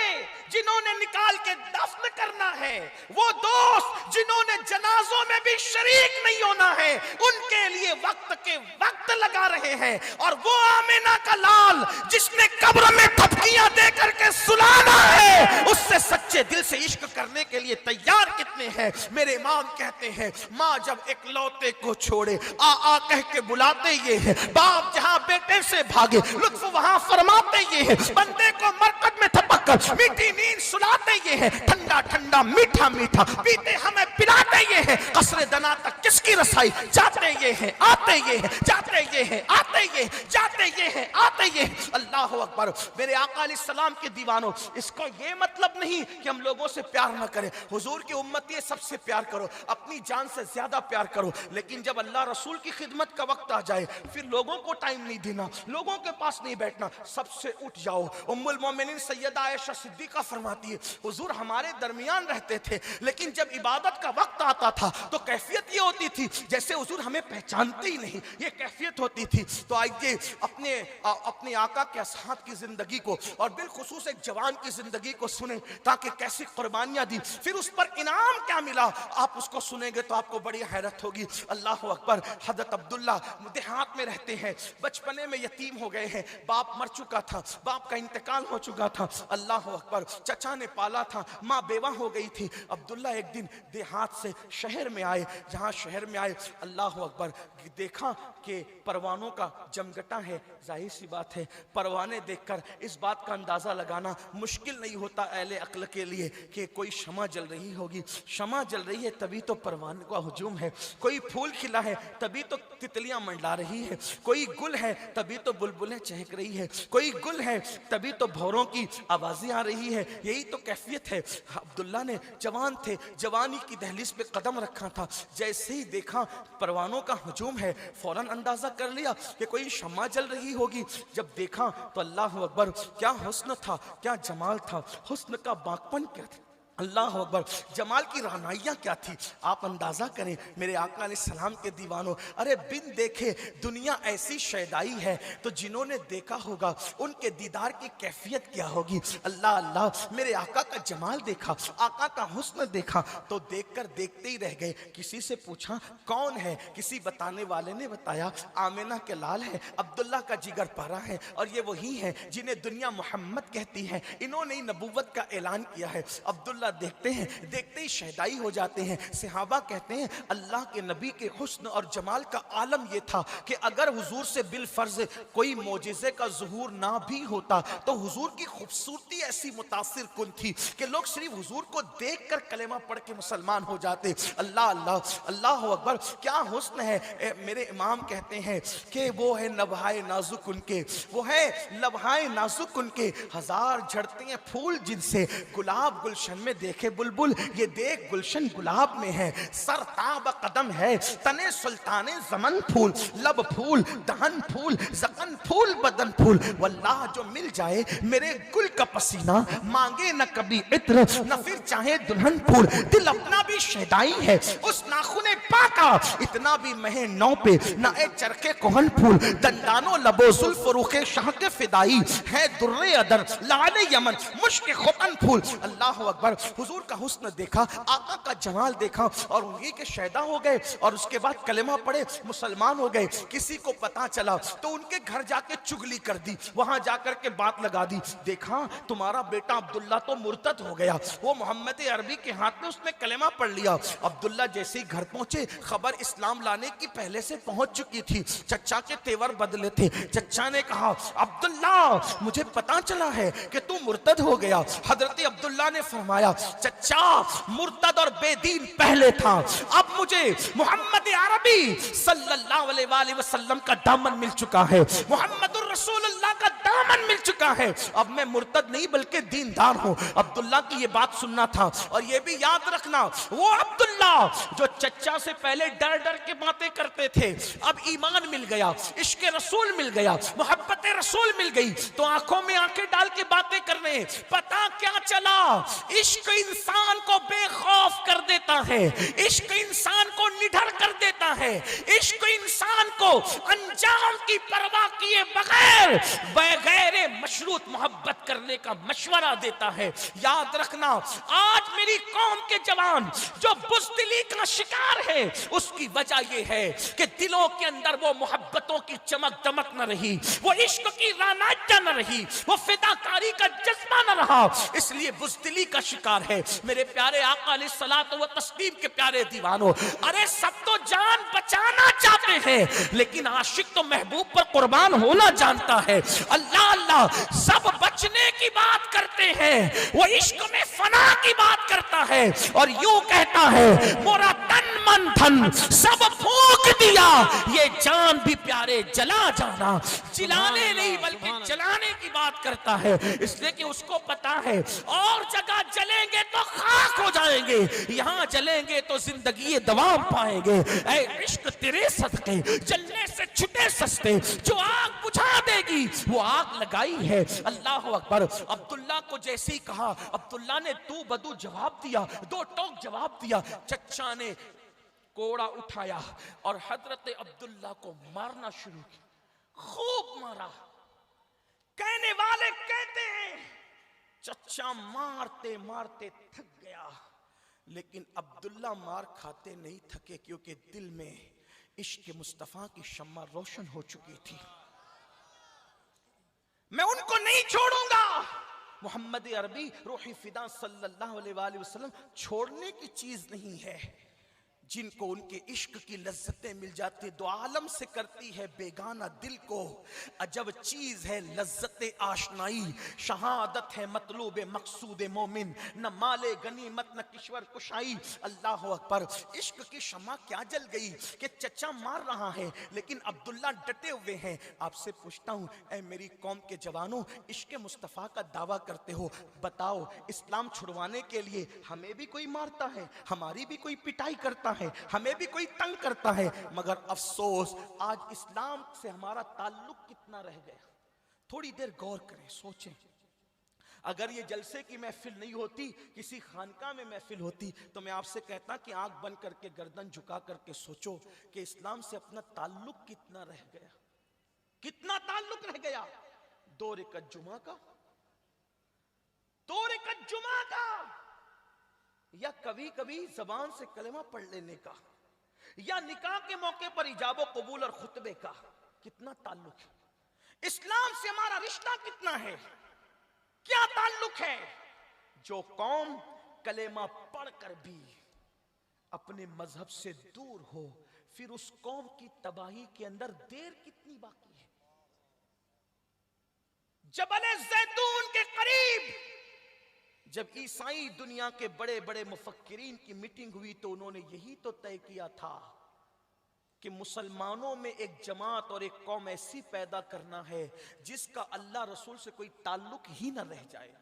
S1: जिन्होंने निकाल के दफन करना है, वो दोस्त जिन्होंने जनाजों में भी शरीक नहीं होना है, उनके लिए वक्त के वक्त लगा रहे हैं। और वो आमिना का लाल जिसने कब्र में थपकियां दे करके सुलाना है, उससे सच्चे दिल से इश्क करने के लिए तैयार कितने हैं। मेरे इमाम कहते हैं, माँ जब एक लौते को छोड़े आ आ कह के बुलाते ये है, बाप जहां बेटे से भागे लुत्फ वहां फरमाते ये है, बंदे को मरकत में थपक कर मीठी नींद सुलाते ये है, ठंडा ठंडा मीठा मीठा पीते हमें पिलाते ये है, कसरे दना तक किसकी रसाई जाते ये है, आते ये है, जाते ये है, आते ये जाते ये है, आते ये। अल्लाह अकबर। मेरे आका अलैहिस्सलाम के दीवानों, इसका ये मतलब नहीं कि हम लोगों से प्यार ना करें, हुजूर की उम्मती सबसे प्यार करो, अपनी जान से ज्यादा प्यार करो, लेकिन जब अल्लाह रसूल की खिदमत का वक्त आ जाए फिर लोगों को टाइम नहीं देना, लोगों के पास नहीं बैठना, सबसे उठ जाओ। उम्मुल मोमिनीन सैयदा आयशा सिद्दीका फरमाती है, हुजूर हमारे दरमियान रहते थे, लेकिन जब इबादत का वक्त आता था तो कैफियत ये होती थी जैसे हुजूर हमें पहचानते ही नहीं, ये कैफियत होती थी। तो आइए अपने आका के असहाब की जिंदगी को और बिलखुसूस एक जवान की जिंदगी को सुने, ताकि कैसी कुर्बानियां दी, फिर उस पर इनाम क्या मिला, आप उसको सुनेंगे तो आपको बड़ी हैरत होगी। अल्लाह अकबर। हजरत अब्दुल्ला देहात में रहते हैं, बचपने में यतीम हो गए हैं, बाप मर चुका था, बाप का इंतकाल हो चुका था। अल्लाह अकबर। चचा ने पाला था, माँ बेवा हो गई थी। अब्दुल्ला एक दिन देहात से शहर में आए, जहाँ शहर में आए अल्लाह अकबर देखा कि परवानों का जमघटा है। जाहिर सी बात है, परवाने देखकर इस बात का अंदाजा लगाना मुश्किल नहीं होता अहले अक्ल के लिए कि कोई शमा जल रही होगी। शमा जल रही है तभी तो परवाने का हुजूम है, कोई फूल खिला है तभी तो तितलियां मंडला रही है, कोई गुल है तभी तो बुलबुलें चहक रही है, कोई गुल है तभी तो भौरों की आवाजें आ रही है। यही तो कैफियत है। अब्दुल्ला ने जवान थे, जवानी की दहलीज पे कदम रखा था, जैसे ही देखा परवानों का हुजूम है, फौरन अंदाजा कर लिया कि कोई शम्मा जल रही होगी। जब देखा तो अल्लाह अकबर, क्या हुस्न था, क्या जमाल था, हुस्न का बाकपन क्या था, अल्लाह अकबर, जमाल की रहनाइयाँ क्या थी, आप अंदाजा करें मेरे आका अलैहिस्सलाम के दीवानों। अरे बिन देखे दुनिया ऐसी शैदाई है, तो जिन्होंने देखा होगा उनके दीदार की कैफियत क्या होगी। अल्लाह अल्लाह, मेरे आका का जमाल देखा, आका का हुस्न देखा तो देखकर देखते ही रह गए। किसी से पूछा कौन है, किसी बताने वाले ने बताया आमिना के लाल है, अब्दुल्ला का जिगर पारा है, और ये वही है जिन्हें दुनिया मोहम्मद कहती है, इन्होंने ही नबूवत का ऐलान किया है। अब्दुल्ला देखते हैं, देखते ही शहदाई हो जाते हैं। सहाबा कहते हैं अल्लाह के नबी के हुस्न और जमाल का आलम यह था कि अगर हुजूर से बिल फर्ज कोई मोजिज़े का ज़ुहूर ना भी होता तो हुजूर की खूबसूरती ऐसी मुतासिर कुन थी कि लोग सिर्फ हुजूर को देखकर कलेमा पढ़ के मुसलमान हो जाते। अल्लाह अल्लाह, अल्लाह अकबर, क्या हुस्न है। मेरे इमाम कहते हैं कि वो है नभाए नाजुक उनके, वो है लबहाए नाजुक उनके, हजार झड़ते हैं फूल जिनसे, गुलाब गुलशन में देखे बुलबुल, ये देख गुलशन गुलाब में है, सरताब कदम है तने सुल्ताने जमन फूल, लब फूल दहन फूल जकन फूल बदन फूल, वल्लाह जो मिल जाए मेरे गुल का पसीना, मांगे न कभी इत्र न फिर चाहे दुल्हन फूल, दिल अपना भी शहदाई है उस नाखुने पाका, इतना भी महे नौ पे न ए चरखे कोहन फूल, दंदानो लबो जुल्फ रुखे शाह के फिदाई है, दुर्रे अदर लाले यमन मुश्क खुतन फूल। अल्लाह अकबर। हुजूर का हुस्न देखा, आका का जमाल देखा और उन्हीं के शैदा हो गए, और उसके बाद कलेमा पढ़े मुसलमान हो गए। किसी को पता चला तो उनके घर जाके चुगली कर दी, वहां जाकर के बात लगा दी, देखा तुम्हारा बेटा अब्दुल्ला तो मुर्तद हो गया, वो मोहम्मद अरबी के हाथ में उसने कलेमा पढ़ लिया। अब्दुल्ला जैसे ही घर पहुंचे, खबर इस्लाम लाने की पहले से पहुंच चुकी थी, चचा के तेवर बदले थे। चचा ने कहा अब्दुल्ला मुझे पता चला है कि तू मुर्तद हो गया। हजरत अब्दुल्ला ने फरमाया चचा मुर्तद और बेदीन पहले था, अब मुझे मोहम्मद अरबी सल्लल्लाहु अलैहि वसल्लम का दामन मिल चुका है, मोहम्मदुर रसूलुल्लाह का दामन मिल चुका है, अब मैं मुर्तद नहीं बल्कि दीनदार हूं। अब्दुल्ला की ये बात सुनना था। और ये भी याद रखना, वो अब्दुल्ला जो चच्चा से पहले डर डर के बातें करते थे, अब ईमान मिल गया, इश्क रसूल मिल गया, मोहब्बत रसूल मिल गई, तो आंखों में आंखें डाल के बातें करने। पता क्या चला, इश्क इंसान को बेखौफ कर देता है, इश्क इंसान को निडर कर देता है, इश्क इंसान को अंजाम की परवाह किए बगैर बगैर मशरूत मोहब्बत करने का मशवरा देता है। याद रखना, आज मेरी कौम के जवान जो बुज़दिली का शिकार है, उसकी वजह यह है कि दिलों के अंदर वो मोहब्बतों की चमक दमक न रही, वो इश्क की रानाजा न रही, वो फिदाकारी का जज्बा न रहा, इसलिए बुज़दिली का शिकार है। मेरे प्यारे आका अलैहिस्सलातु व तस्लीम के प्यारे दीवानों, अरे सब तो जान बचाना चाहते हैं, लेकिन आशिक तो महबूब पर कुर्बान होना जानता है। अल्लाह अल्लाह सब बचने की बात करते हैं, वो इश्क में फना की बात करता है और यूं कहता है, मोरा तन मन धन सब फूंक दिया, ये जान भी प्यारे जला जाना। जिलाने नहीं बल्कि जलाने की बात करता है, इसलिए कि उसको पता है और जगह जलेंगे तो खाक हो जाएंगे, यहां जलेंगे तो जिंदगी दवाम पाएंगे। ऐ इश्क तेरे सदके जलने से छुटे सस्ते, जो आग बुझा देगी वो आग लगाई है। अल्लाह अकबर। अब्दुल्ला को जैसे ही कहा, अब्दुल्ला ने तू बदू जवाब दिया, दो टोक जवाब दिया। चच्चा ने कोड़ा उठाया और हजरत अब्दुल्ला को मारना शुरू किया, खूब मारा। कहने वाले कहते हैं चच्चा मारते मारते थक गया, लेकिन अब्दुल्ला मार खाते नहीं थके, क्योंकि दिल में इश्क मुस्तफा की शम्मा रोशन हो चुकी थी। मैं उनको नहीं छोड़ूंगा। मोहम्मद अरबी रूही फिदा सल्लल्लाहु अलैहि वसल्लम छोड़ने की चीज नहीं है। जिनको उनके इश्क की लज्जतें मिल जाती, दो आलम से करती है बेगाना दिल को। अजब चीज है लज्जत आशनाई, शहादत है मतलूब मकसूद मोमिन, न माले गनीमत न किश्वर कुशाई। अल्लाह अकबर। इश्क की शमा क्या जल गई कि चचा मार रहा है, लेकिन अब्दुल्ला डटे हुए हैं। आपसे पूछता हूं, ऐ मेरी कौम के जवानों, इश्क मुस्तफ़ा का दावा करते हो, बताओ इस्लाम छुड़वाने के लिए हमें भी कोई मारता है, हमारी भी कोई पिटाई करता है, हमें भी कोई तंग करता है, मगर अफसोस आज इस्लाम से हमारा ताल्लुक कितना रह गया। थोड़ी देर गौर करें, सोचें। अगर ये जलसे की महफिल नहीं होती, किसी खानका में महफिल होती, तो मैं आपसे कहता कि आंख बंद करके गर्दन झुका करके सोचो कि इस्लाम से अपना ताल्लुक कितना रह गया, कितना ताल्लुक रह गया। 2 रकात जुमा का, 2 रकात जुमा का, या कभी कभी जबान से कलमा पढ़ लेने का, या निकाह के मौके पर इजाबो कबूल और खुतबे का कितना ताल्लुक है। इस्लाम से हमारा रिश्ता कितना है, क्या ताल्लुक है। जो कौम कलेमा पढ़कर भी अपने मजहब से दूर हो, फिर उस कौम की तबाही के अंदर देर कितनी बाकी है। जबल जैतून के करीब जब ईसाई दुनिया के बड़े बड़े मुफक्किरीन की मीटिंग हुई, तो उन्होंने यही तो तय किया था कि मुसलमानों में एक जमात और एक कौम ऐसी पैदा करना है जिसका अल्लाह रसूल से कोई ताल्लुक ही ना रह जाए।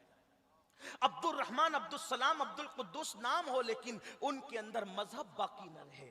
S1: अब्दुल रहमान, अब्दुल सलाम, अब्दुल कुद्दूस नाम हो, लेकिन उनके अंदर मजहब बाकी ना रहे,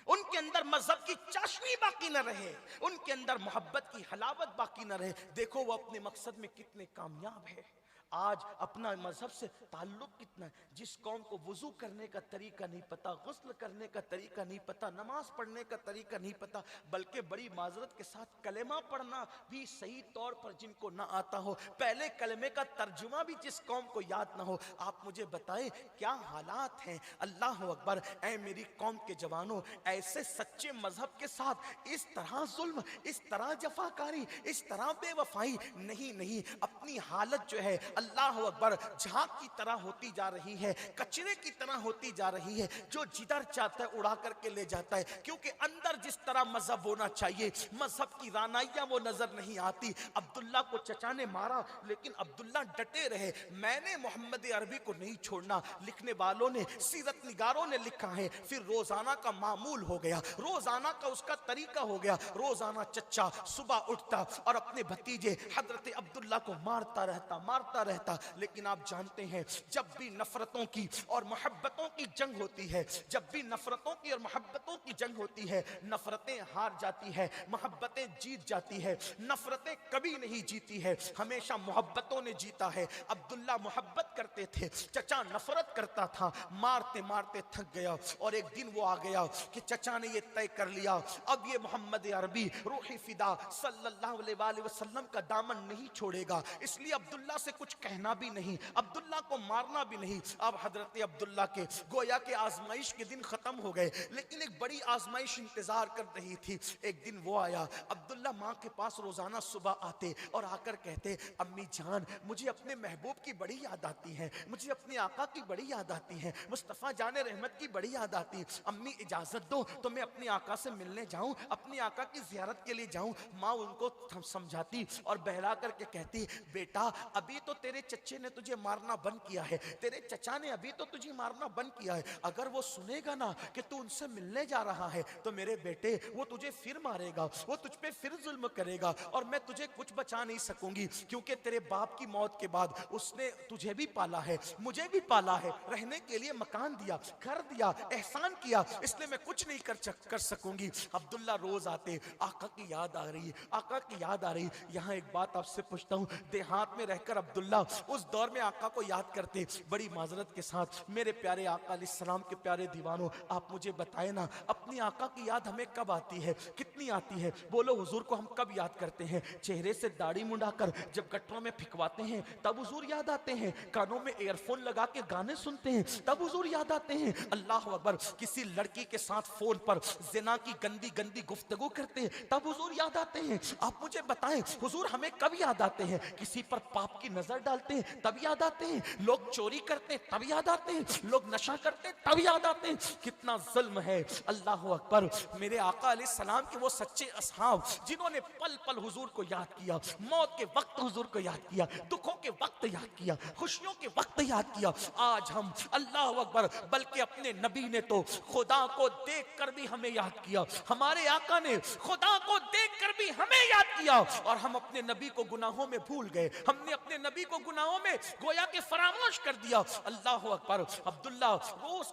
S1: उनके अंदर मजहब की चाशनी बाकी न रहे, उनके अंदर मोहब्बत की हलावत बाकी न रहे। देखो वो अपने मकसद में कितने कामयाब है। आज अपना मजहब से ताल्लुक कितना है। जिस कौम को वुजू करने का तरीका नहीं पता, गुस्ल करने का तरीका नहीं पता, नमाज पढ़ने का तरीका नहीं पता, बल्कि बड़ी माजरत के साथ कलेमा पढ़ना भी सही तौर पर जिनको ना आता हो, पहले कलेमे का तर्जुमा भी जिस कौम को याद ना हो, आप मुझे बताएं क्या हालात हैं। अल्लाह अकबर। ऐ मेरी कौम के जवानों, ऐसे सच्चे मजहब के साथ इस तरह जुल्म, इस तरह जफाकारी, इस तरह बेवफाई नहीं, अपनी हालत जो है अल्लाह अकबर, झाग की तरह होती जा रही है, कचरे की तरह होती जा रही है, जो जिधर चाहता है उड़ा करके ले जाता है, क्योंकि अंदर जिस तरह मजहब होना चाहिए, मजहब की रानाइयां वो नजर नहीं आती। अब्दुल्ला को चचा ने मारा, लेकिन अब्दुल्ला डटे रहे, मैंने मोहम्मद अरबी को नहीं छोड़ना। लिखने वालों ने, सीरत निगारों ने लिखा है, फिर रोजाना का मामूल हो गया, रोजाना का उसका तरीका हो गया। रोजाना चचा सुबह उठता और अपने भतीजे हजरत अब्दुल्ला को मारता रहता। लेकिन आप जानते हैं, जब भी नफरतों की और मोहब्बतों की जंग होती है, जब भी नफरतों की और मोहब्बतों की जंग होती है, नफरतें हार जाती है, मोहब्बतें जीत जाती है। नफरतें कभी नहीं जीती है, हमेशा मोहब्बतों ने जीता है। अब्दुल्ला मोहब्बत करते थे, चचा नफरत करता था। मारते मारते थक गया और एक दिन वो आ गया कि चचा ने ये तय कर लिया, अब ये मोहम्मद अरबी रूही फिदा सल्लल्लाहु अलैहि वसल्लम का दामन नहीं छोड़ेगा। इसलिए अब्दुल्ला से कुछ कहना भी नहीं, अब्दुल्ला को मारना भी नहीं। अब हजरत अब्दुल्ला के गोया के आजमाइश के दिन खत्म हो गए, लेकिन एक बड़ी आजमाइश इंतजार कर रही थी। एक दिन वो आया, अब्दुल्ला माँ के पास रोजाना सुबह आते और आकर कहते, अम्मी जान मुझे अपने महबूब की बड़ी याद आती है, मुझे अपने आका की बड़ी याद आती है, मुस्तफ़ा जाने रहमत की बड़ी याद आती है। अम्मी इजाजत दो तो मैं अपने आका से मिलने जाऊं, अपने आका की जियारत के लिए जाऊं। माँ उनको समझाती और बहला करके कहती, बेटा अभी तो तेरे चच्चे ने तुझे मारना बंद किया है, तेरे चचा ने अभी तो तुझे मारना बंद किया है। अगर वो सुनेगा ना कि तू उनसे मिलने जा रहा है तो मेरे बेटे वो तुझे फिर मारेगा, वो तुझ पे फिर जुल्म करेगा और मैं तुझे कुछ बचा नहीं सकूंगी, क्योंकि तेरे बाप की मौत के बाद उसने तुझे भी पाला है, मुझे भी पाला है, रहने के लिए मकान दिया, घर दिया, एहसान किया, इसलिए मैं कुछ नहीं कर सकूंगी। अब्दुल्ला रोज आते, आका की याद आ रही, आका की याद आ रही। यहाँ एक बात आपसे पूछता हूँ, देहात में रहकर अब्दुल्ला उस दौर में आका को याद करते। बड़ी माजरत के साथ मेरे प्यारे आका अलैहिस्सलाम के प्यारे दीवानों, आप मुझे बताए ना, अपनी आका की याद हमें कब आती है, कितनी आती है? बोलो हुजूर को हम कब याद करते हैं? चेहरे से दाढ़ी मुंडाकर जब गटरों में फिकवाते हैं तब हुजूर याद आते हैं, कानों में एयरफोन लगा के गाने सुनते हैं तब हुजूर याद आते हैं। अल्लाह अकबर, किसी लड़की के साथ फोन पर जिना की गंदी गंदी गुफ्तगू करते हैं तब हुजूर याद आते हैं। आप मुझे बताएं हुजूर हमें कब याद आते हैं? किसी पर पाप की नजर डालते हैं तब याद आते हैं, लोग चोरी करते हैं तब याद आते हैं, लोग नशा करते हैं तब याद आते हैं। कितना जुल्म है। अल्लाह अकबर, मेरे आका अलैहिस्सलाम के वो सच्चे असहाब जिन्होंने पल पल हुजूर को याद किया, मौत के वक्त हुजूर को याद किया, दुखों के वक्त याद किया, खुशियों के वक्त याद किया। आज हम, अल्लाह अकबर, बल्कि अपने नबी ने तो खुदा को देख कर भी हमें याद किया, हमारे आका ने खुदा को देख कर भी हमें याद किया और हम अपने नबी को गुनाहों में भूल गए, हमने अपने नबी को गुनाहों में गोया के फरामोश कर दिया। अल्लाह अकबर, अब्दुल्ला रोज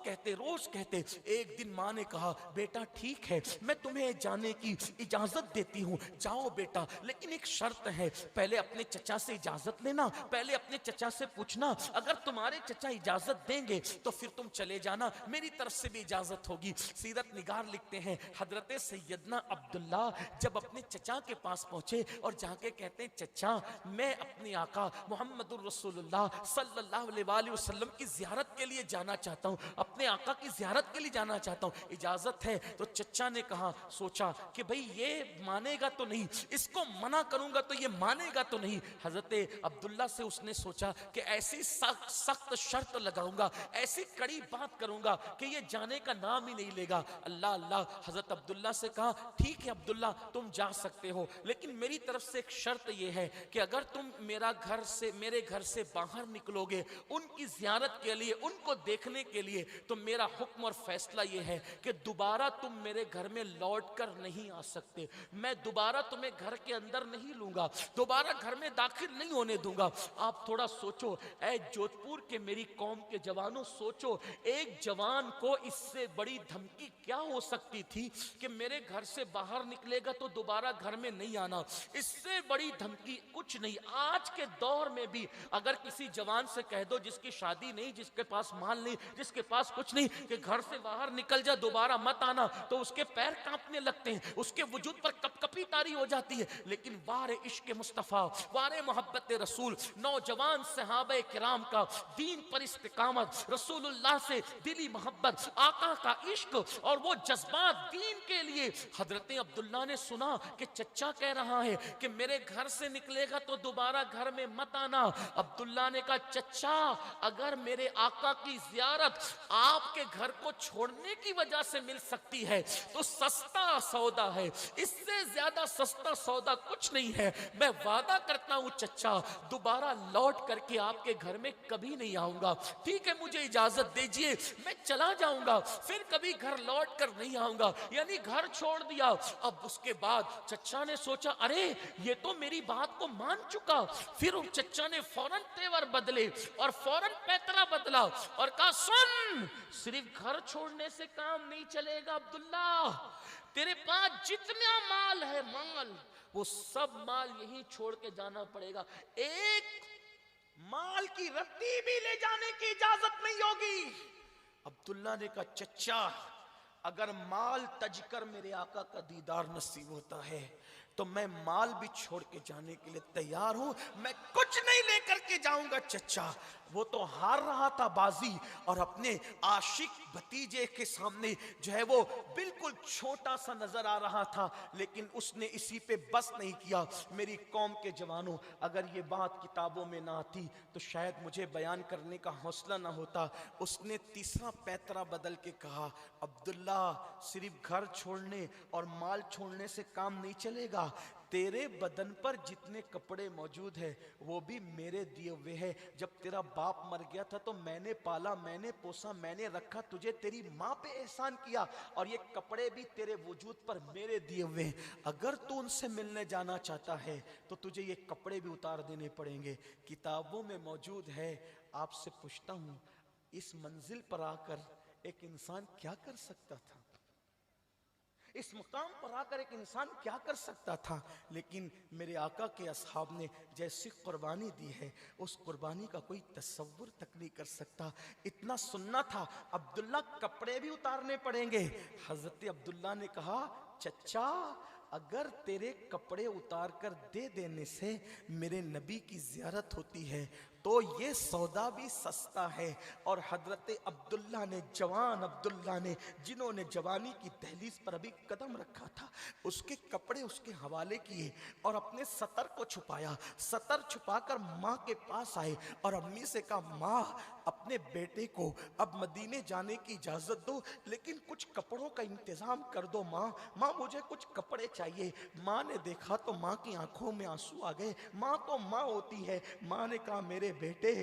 S1: कहते। एक दिन माँ ने कहा, बेटा ठीक है मैं तुम्हें जाने की इजाजत देती हूँ, जाओ बेटा, लेकिन एक शर्त है, पहले अपने चचा से इजाजत लेना, पहले अपने चचा से पूछना, अगर तुम्हारे चचा इजाजत देंगे तो फिर तुम चले जाना, मेरी तरफ से भी इजाजत होगी। सीरत निगार लिखते हैं, हजरत सैयदना अब्दुल्ला जब अपने चचा के पास पहुंचे और जाके कहते हैं, चचा मैं अपने आका मोहम्मदुर रसूलुल्लाह सल्लल्लाहु अलैहि वसल्लम की जियारत के लिए जाना चाहता हूँ, अपने आका की जियारत के लिए जाना चाहता हूँ, इजाजत है? तो चचा ने कहा, सोचा कि भाई ये मानेगा तो नहीं, इसको मना करूंगा तो ये मानेगा तो नहीं। हजरत अब्दुल्ला से उसने सोचा कि ऐसी सख्त शर्त लगाऊंगा, ऐसी कड़ी बात करूंगा कि ये जाने का नाम ही नहीं लेगा। अल्लाह अल्लाह, हजरत अब्दुल्ला से कहा, ठीक है अब्दुल्ला तुम जा सकते हो, लेकिन मेरी तरफ से एक शर्त यह है कि अगर तुम मेरे घर से बाहर निकलोगे उनकी जियारत के लिए, उनको देखने के लिए, तो मेरा हुक्म और फैसला यह है कि दोबारा तुम मेरे घर में लौट कर नहीं आ सकते, मैं दोबारा तुम्हें घर के अंदर नहीं लूंगा, दोबारा घर में दाखिल नहीं होने दूंगा। आप थोड़ा सोचो, ऐ जोधपुर के मेरी कौम के जवानों, सोचो एक जवान को इससे बड़ी धमकी क्या हो सकती थी कि मेरे घर से बाहर निकलेगा तो दोबारा घर में नहीं आना। इससे बड़ी धमकी कुछ नहीं। आज के दौर में भी अगर किसी जवान से कह दो जिसकी शादी नहीं, जिसके पास माल नहीं, जिसके पास कुछ नहीं, कि घर से बाहर निकल जा, दोबारा मत आना, तो उसके पैर कांपने लगते हैं, उसके वजूद पर कपकपी तारी हो जाती है। लेकिन वारे इश्क मुस्तफ़ा, वारे मोहब्बत रसूल, नौजवान सहाबे किराम का दीन पर इस्तिकामत, रसूलुल्लाह से दिली मोहब्बत, आका का इश्क और वो जज्बात दीन के लिए। हजरत अब्दुल्ला ने सुना कि चचा कह रहा है कि मेरे घर से निकलेगा तो दोबारा घर में मत आना,
S2: अब्दुल्ला ने कहा चच्चा, अगर मेरे आका की ज़ियारत आपके घर को छोड़ने की वजह से मिल सकती है तो सस्ता सौदा है, इससे ज्यादा सस्ता सौदा कुछ नहीं है। मैं वादा करता हूं चच्चा, दोबारा लौट करके आपके घर में कभी नहीं आऊंगा। ठीक है, मुझे इजाजत दीजिए, मैं चला जाऊंगा, फिर कभी घर लौट कर नहीं आऊंगा। यानी घर छोड़ दिया। अब उसके बाद चच्चा ने सोचा, अरे ये तो मेरी बात को मान चुका। फिर उन चच्चा ने फौरन तेवर बदले और फौरन पैतरा बदला और कहा, सुन, सिर्फ घर छोड़ने से काम नहीं चलेगा अब्दुल्ला, तेरे पास जितना माल है, माल, वो सब माल यहीं छोड़ के जाना पड़ेगा। एक
S1: माल की रत्ती भी ले जाने की इजाजत नहीं होगी। अब्दुल्ला ने कहा, चच्चा, अगर माल तजकर मेरे आका का दीदार नसीब होता है तो मैं माल भी छोड़ के जाने के लिए तैयार हूं। मैं कुछ नहीं लेकर के जाऊंगा चच्चा। वो तो हार रहा था बाजी और अपने आशिक भतीजे के सामने जो है वो बिल्कुल छोटा सा नजर आ रहा था, लेकिन उसने इसी पे बस नहीं किया। मेरी कौम के जवानों, अगर ये बात किताबों में ना आती तो शायद मुझे बयान करने का हौसला ना होता। उसने तीसरा पैतरा बदल के कहा, अब्दुल्ला, सिर्फ घर छोड़ने और माल छोड़ने से काम नहीं चलेगा। तेरे बदन पर जितने कपड़े मौजूद हैं वो भी मेरे दिए हुए हैं। जब तेरा बाप मर गया था तो मैंने पाला, मैंने पोसा, मैंने रखा, तुझे तेरी माँ पे एहसान किया, और ये कपड़े भी तेरे वजूद पर मेरे दिए हुए हैं। अगर तू उनसे मिलने जाना चाहता है तो तुझे ये कपड़े भी उतार देने पड़ेंगे। किताबों में मौजूद है। आपसे पूछता हूँ, इस मंजिल पर आकर एक इंसान क्या कर सकता था? इस मुकाम पर आकर एक इंसान क्या कर सकता था? लेकिन मेरे आका के असहाब ने जैसी कुर्बानी दी है, उस कुर्बानी का कोई तसव्वुर तक नहीं कर सकता। इतना सुनना था, अब्दुल्ला, कपड़े भी उतारने पड़ेंगे। हजरत अब्दुल्ला ने कहा, चच्चा, अगर तेरे कपड़े उतार कर दे देने से मेरे नबी की ज़ियारत होती है तो ये सौदा भी सस्ता है। और हजरत अब्दुल्ला ने, जवान अब्दुल्ला ने, जिन्होंने जवानी की दहलीज पर अभी कदम रखा था, उसके कपड़े उसके हवाले किए और अपने सतर को छुपाया। सतर छुपाकर माँ के पास आए और अम्मी से कहा, माँ, अपने बेटे को अब मदीने जाने की इजाज़त दो, लेकिन कुछ कपड़ों का इंतज़ाम कर दो माँ। माँ, मुझे कुछ कपड़े चाहिए। माँ ने देखा तो माँ की आंखों में आंसू आ गए। माँ तो माँ होती है। माँ ने कहा, मेरे बेटे,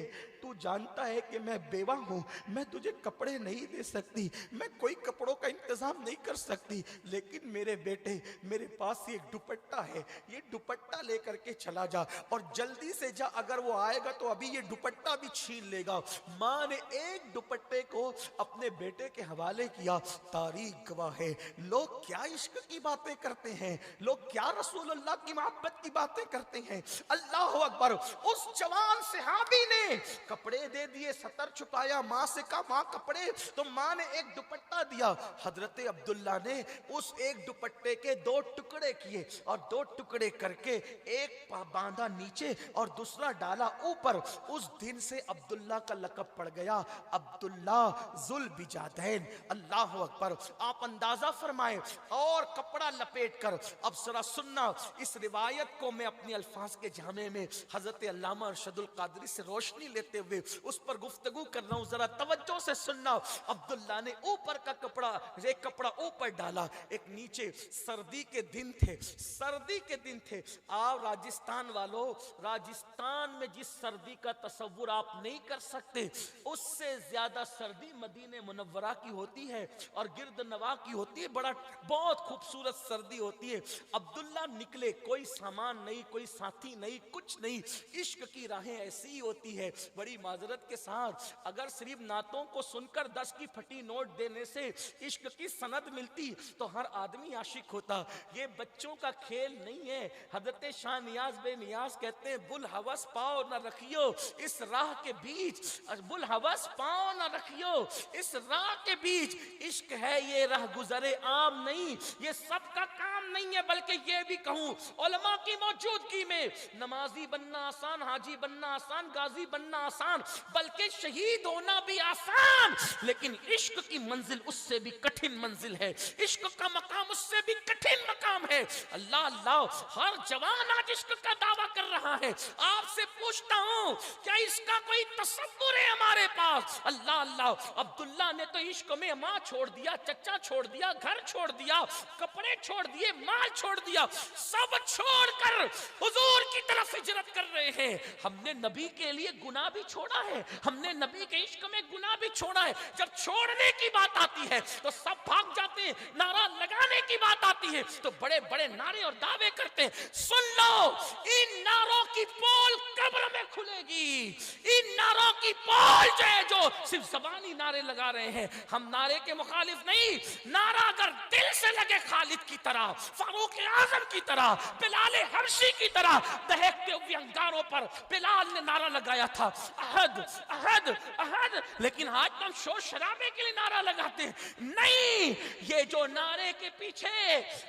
S1: तू जानता है कि मैं बेवा हूँ, मैं तुझे कपड़े नहीं दे सकती, मैं कोई कपड़ों का इंतजाम नहीं कर सकती, लेकिन मेरे बेटे, मेरे पास एक दुपट्टा है, ये दुपट्टा लेकर के चला जा और जल्दी से जा, अगर वो आएगा तो अभी ये दुपट्टा भी छीन लेगा। माँ ने एक दुपट्टे को अपने बेटे के हवाले किया। तारीख गवाह है, लोग क्या इश्क की बातें करते हैं, लोग क्या रसूल अल्लाह की मोहब्बत की बातें करते हैं। अल्लाह अकबर। उस जवान सहाबी ने कपड़े दे दिए, सतर छुपाया, माँ से कहा, माँ कपड़े, तो माँ ने एक दुपट्टा दिया। हजरत अब्दुल्ला ने उस एक दुपट्टे के दो टुकड़े किए और दो टुकड़े करके एक बांधा नीचे और दूसरा डाला ऊपर। उस दिन से अब्दुल्ला का लक़ब पड़ गया, अब्दुल्ला जुल बिजादैन। अल्लाह अकबर। आप अंदाजा फरमाएं। और कपड़ा लपेट कर, अब जरा सुनना, इस रिवायत को मैं अपने अल्फाज के जामे में हजरत अल्लामा अरशदुल कादरी से रोशनी लेते हुए उस पर गुफ्तगू कर रहा हूं, जरा तवज्जो से सुनना। अब्दुल्ला ने ऊपर का कपड़ा, एक कपड़ा ऊपर डाला, एक नीचे। सर्दी के दिन थे, सर्दी के दिन थे। आप राजस्थान वालों, राजस्थान में जिस सर्दी का तसव्वुर आप नहीं कर सकते, उससे ज्यादा सर्दी मदीने मुनव्वरा की होती है और गिरद नवा की होती है। बड़ा बहुत खूबसूरत सर्दी होती है। अब्दुल्ला निकले, कोई सामान नहीं, कोई साथी नहीं, कुछ नहीं। इश्क की राहें ऐसी ही होती है। बड़ी माजरत के साथ, अगर सिर्फ नातों को सुनकर 10 की फटी नोट देने से इश्क की सनद मिलती तो हर आदमी आशिक होता। ये बच्चों का खेल नहीं है। हजरत शाह नियाज बे नियाज कहते हैं, बुल हवस पाओ न रखियो इस राह के बीच, बुल
S2: लहमुल हवस पाँव न रखियो, इस राह के बीच इश्क है ये राह गुजरे आम नहीं। ये सबका काम नहीं है, बल्कि ये भी कहूँ उलमा की मौजूदगी में नमाजी बनना आसान, हाजी बनना आसान, गाजी बनना आसान, बल्कि शहीद होना भी आसान। लेकिन इश्क की मंजिल उससे भी कठिन मंजिल है, इश्क का मकाम उससे भी कठिन मकाम है। अल्लाह अल्लाह, हर जवान आज इश्क का दावा कर रहा है। आपसे पूछता हूं, क्या इसका कोई तसव्वुर है हमारे पास? अल्लाह अल्लाह, अब्दुल्ला ने तो इश्क में माँ छोड़ दिया, चचा छोड़ दिया, घर छोड़ दिया, कपड़े छोड़ दिए, माल छोड़ दिया, सब छोड़कर हुजूर की तरफ हिजरत कर रहे हैं। हमने नबी के लिए गुनाह भी छोड़ा है, हमने नबी के इश्क में गुनाह भी छोड़ा है। जब छोड़ने की बात आती है तो सब भाग जाते हैं, नारा लगाने की बात आती है तो बड़े बड़े नारे और दावे करते हैं। सुन लो, इन नारों की पोल कब्र में खुलेगी। इन नारों की पोल जो है, जो सिर्फ ज़बानी नारे लगा रहे हैं, हम नारे के मुखालिफ नहीं। नारा अगर दिल से लगे, खालिद की तरह, फारूक आजम की तरह, बिलाल हबशी की तरह, दहकते हुए अंगारों पर बिलाल ने नारा लगाया था, अहद अहद अहद। लेकिन आज तो हम शोर शराबे के लिए नारा लगाते हैं। नहीं, ये जो नारे के पीछे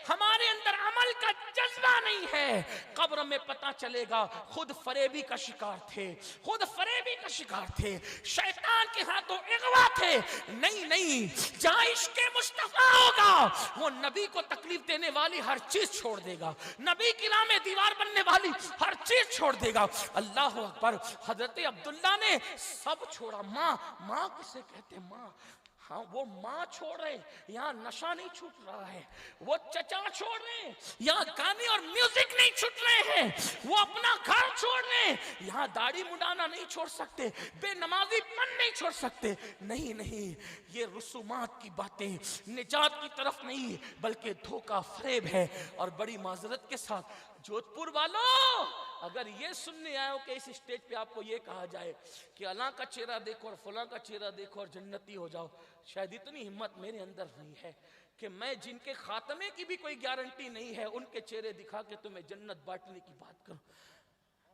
S2: हमारे अंदर अमल का जज्बा नहीं है, कब्र में पता चलेगा खुद फरेबी का शिकार थे, खुद फरेबी का शिकार थे, शैतान के हाथों इगवा थे। नहीं नहीं, जहां इश्क़ मुस्तफा होगा वो नबी को तकलीफ देने वाली हर चीज छोड़ देगा, नबी की राह में दीवार बनने वाली हर चीज छोड़ देगा। अल्लाह अकबर। हजरत अब्दुल्ला ने सब छोड़ा। माँ किसे कहते? माँ, हाँ, वो माँ छोड़ रहे, यहाँ नशा नहीं छूट रहा है। वो चचा छोड़ रहे, यहाँ गाने और म्यूजिक नहीं छूट रहे हैं। वो अपना घर छोड़ रहे, यहाँ दाढ़ी मुंडाना नहीं छोड़ सकते, बेनमाजीपन नहीं छोड़ सकते। नहीं नहीं, ये रसूमात की बातें निजात की तरफ नहीं, बल्कि धोखा फरेब है। और बड़ी माजरत के साथ जोधपुर वालों, अगर ये सुनने आए हो कि इस स्टेज पे आपको ये कहा जाए कि अल्लाह का चेहरा देखो और फलां का चेहरा देखो और जन्नती हो जाओ, शायद इतनी हिम्मत मेरे अंदर नहीं है कि मैं जिनके खात्मे की भी कोई गारंटी नहीं है, उनके चेहरे दिखा के तुम्हें जन्नत बांटने की बात करूं।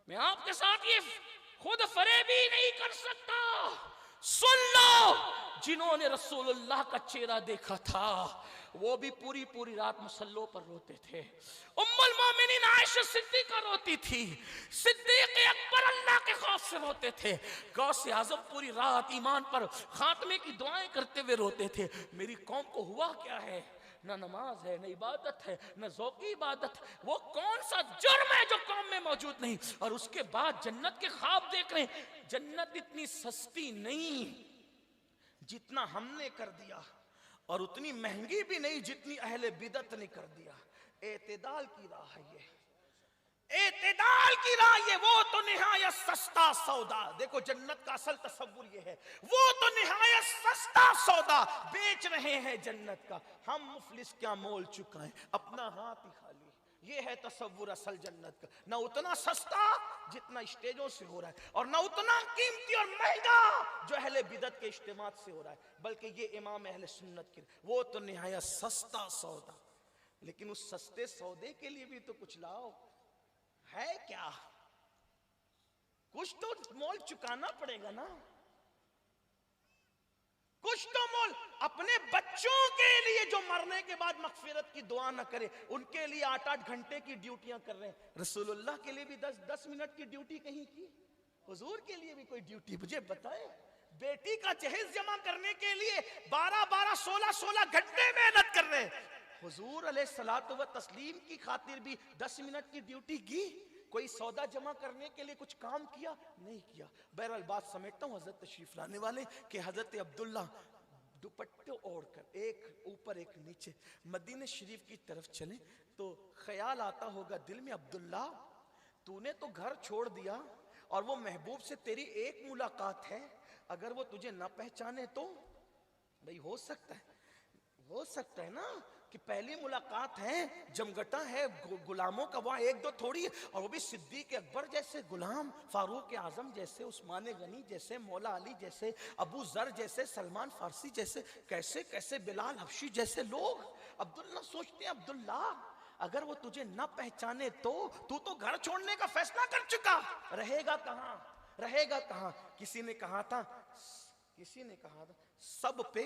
S2: मैं आपके साथ ये खुद फरेबी नहीं कर सकता। सुन लो, जिन्होंने रसूलुल्लाह का चेहरा देखा था वो भी पूरी पूरी रात मुसल्लों पर रोते थे। उम्मुल मोमिनीन आयशा सिद्दीका रोती थी, सिद्दीक अकबर अल्लाह के खौफ से रोते थे, गौसे आजम पूरी रात ईमान पर खात्मे की दुआएं करते हुए रोते थे। मेरी कौम को हुआ क्या है? ना नमाज है, ना इबादत है, ना ज़ौक़ी इबादत। वो कौन सा जुर्म है जो कौम में मौजूद नहीं? और उसके बाद जन्नत के ख्वाब देख रहे हैं। जन्नत इतनी सस्ती नहीं जितना हमने कर दिया, और उतनी महंगी भी नहीं जितनी अहले बिदत ने कर दिया। एतदाल की राह है ये, एतदाल की राह ये। वो तो निहायत सस्ता सौदा। देखो, जन्नत का असल तसव्वुर ये है, वो तो निहायत सस्ता सौदा बेच रहे हैं जन्नत का। हम मुफलिस क्या मोल चुकाएं, अपना हाथ ही खाली। ये है तसव्वुर असल जन्नत का। ना उतना सस्ता जितना स्टेजों से हो रहा है, और ना उतना कीमती और महंगा जो अहले बिदत के इज्तिमात से हो रहा है, बल्कि ये इमाम अहले सुन्नत के, वो तो निहायत सस्ता सौदा। लेकिन उस सस्ते सौदे के लिए भी तो कुछ लाओ, है क्या? कुछ तो मोल चुकाना पड़ेगा ना, कुछ तो मोल। अपने बच्चों के लिए जो मरने के बाद मगफिरत की दुआ न करे, उनके लिए 8-8 घंटे की ड्यूटियां कर रहे हैं। रसूलुल्लाह के लिए भी 10-10 मिनट की ड्यूटी कहीं की? हुजूर के लिए भी कोई ड्यूटी मुझे बताए? बेटी का जहेज जमा करने के लिए 12-12, 16-16 घंटे मेहनत कर रहे हैं। हुजूर अलैहिस्सलातु व तस्लीम की खातिर भी 10 मिनट की ड्यूटी की? कोई सौदा जमा करने के लिए कुछ काम किया? नहीं किया। बहरहाल बात समेटता हूँ हजरत तशरीफ लाने वाले कि हजरत अब्दुल्ला दुपट्टे ओढ़कर एक ऊपर एक नीचे मदीने शरीफ की तरफ चले तो ख्याल आता होगा दिल में, अब्दुल्ला तूने तो घर छोड़ दिया और वो महबूब से तेरी एक मुलाकात है, अगर वो तुझे ना पहचाने तो? भाई हो सकता है ना कि पहली मुलाकात है, जमघटा है गुलामों का, वहाँ एक दो थोड़ी, और वो भी सिद्दीक अकबर जैसे गुलाम, फारूक आजम जैसे, उस्मान गनी जैसे, मौला अली जैसे, अबू जर जैसे, सलमान फारसी जैसे, कैसे कैसे बिलाल हबशी जैसे लोग। अब्दुल्ला सोचते हैं, अब्दुल्ला अगर वो तुझे न पहचाने तो? तू तो घर छोड़ने का फैसला कर चुका, रहेगा कहाँ? किसी ने कहा था
S1: किसी ने कहा था सब पे,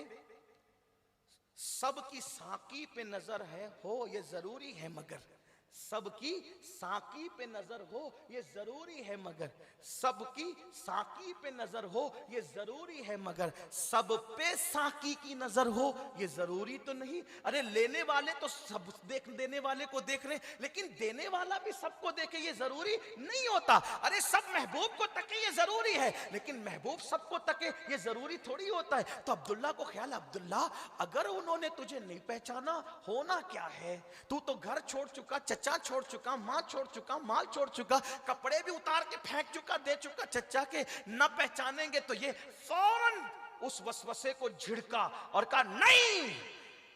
S1: सबकी साकी पे नजर है हो ये जरूरी है, मगर सबकी साकी पे नजर हो ये जरूरी है, मगर सबकी साकी पे नजर हो ये जरूरी है, मगर सब पे साकी की नजर हो ये जरूरी तो नहीं। अरे लेने वाले तो सब देने वाले को देख रहे, लेकिन देने वाला भी सबको देखे ये जरूरी नहीं होता। अरे सब महबूब को तके ये जरूरी है, लेकिन महबूब सबको तके ये जरूरी थोड़ी होता है। तो अब्दुल्ला को ख्याल, अब्दुल्ला अगर उन्होंने तुझे नहीं पहचाना, होना क्या है, तू तो घर छोड़ चुका, चचा छोड़ चुका, मां छोड़ चुका, माल छोड़ चुका, कपड़े भी उतार के फेंक चुका, दे चुका चचा के, न पहचानेंगे तो ये फौरन उस वसवसे को झिड़का और कहा नहीं,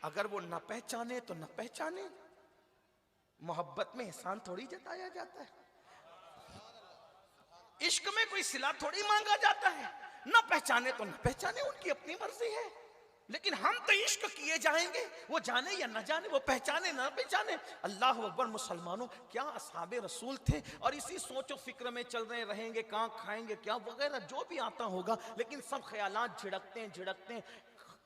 S1: अगर वो न पहचाने तो न पहचाने। मोहब्बत में एहसान थोड़ी जताया जाता है, इश्क में कोई सिला थोड़ी मांगा जाता है। न पहचाने तो न पहचाने, उनकी अपनी मर्जी है, लेकिन हम तो इश्क किए जाएंगे, वो जाने या न जाने, वो पहचाने ना पहचाने। अल्लाह अकबर। मुसलमानों, क्या असहाबे रसूल थे, और इसी सोचो फिक्र में चल रहे रहेंगे, कहाँ खाएंगे क्या वगैरह जो भी आता होगा, लेकिन सब ख्यालात झिड़कते हैं।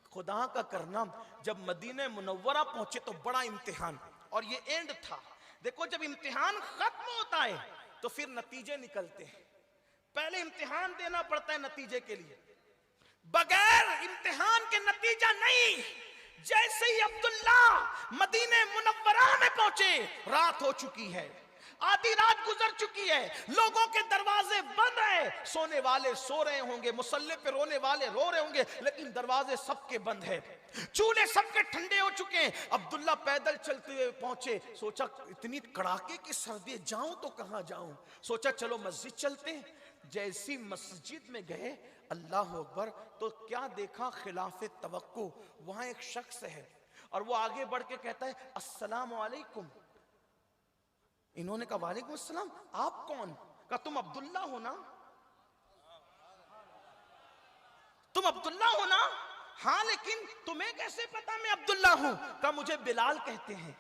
S1: खुदा का करना, जब मदीने मुनव्वरा पहुंचे तो बड़ा इम्तिहान, और ये एंड था। देखो जब इम्तिहान खत्म होता है तो फिर नतीजे निकलते हैं। पहले इम्तिहान देना पड़ता है नतीजे के लिए, बगैर इम्तिहान के नतीजा नहीं। जैसे ही अब्दुल्ला मदीने मुनव्वरा में पहुंचे, रात हो चुकी है, आधी रात गुजर चुकी है, लोगों के दरवाजे बंद हैं, सोने वाले सो रहे होंगे, मुसल्ले पे रोने वाले रो रहे होंगे, लेकिन दरवाजे सबके बंद हैं, चूल्हे सबके ठंडे हो चुके हैं। अब्दुल्ला पैदल चलते हुए पहुंचे, सोचा इतनी कड़ाके की सर्दी, जाऊं तो कहां जाऊं, सोचा चलो मस्जिद चलते हैं। जैसी मस्जिद में गए, अल्लाह अकबर, तो क्या देखा, खिलाफे तवक्को, वहां एक शख्स है और वो आगे बढ़ के कहता है अस्सलाम वालेकुम। इन्होंने कहा वालेकुम अस्सलाम, आप कौन? कहा तुम अब्दुल्ला हो ना, तुम अब्दुल्ला हो ना? हाँ, लेकिन तुम्हें कैसे पता मैं अब्दुल्ला हूं? कहा मुझे बिलाल कहते हैं,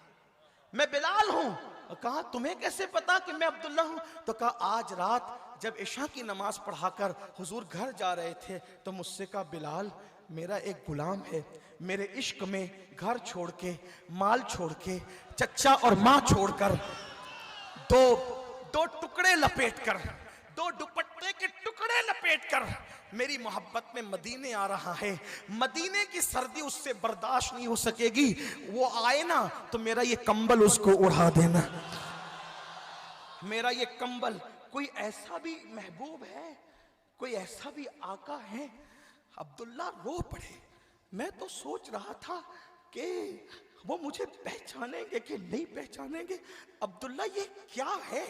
S1: मैं बिलाल हूं। कहा तुम्हें कैसे पता कि मैं अब्दुल्ला हूं? तो कहा आज रात जब इशा की नमाज पढ़ाकर हुजूर घर जा रहे थे तो मुझसे कहा बिलाल, मेरा एक गुलाम है, मेरे इश्क में घर छोड़ के, माल छोड़ के, चचा और माँ छोड़कर, दो टुकड़े लपेटकर, दो दुपट्टे के टुकड़े लपेटकर मेरी मोहब्बत में मदीने आ रहा है। मदीने की सर्दी उससे बर्दाश्त नहीं हो सकेगी, वो आए ना तो मेरा ये कंबल उसको उड़ा देना, मेरा ये कंबल। कोई ऐसा भी महबूब है, कोई ऐसा भी आका है? अब्दुल्ला रो पड़े। मैं तो सोच रहा था कि वो मुझे पहचानेंगे कि नहीं पहचानेंगे। अब्दुल्ला ये क्या है?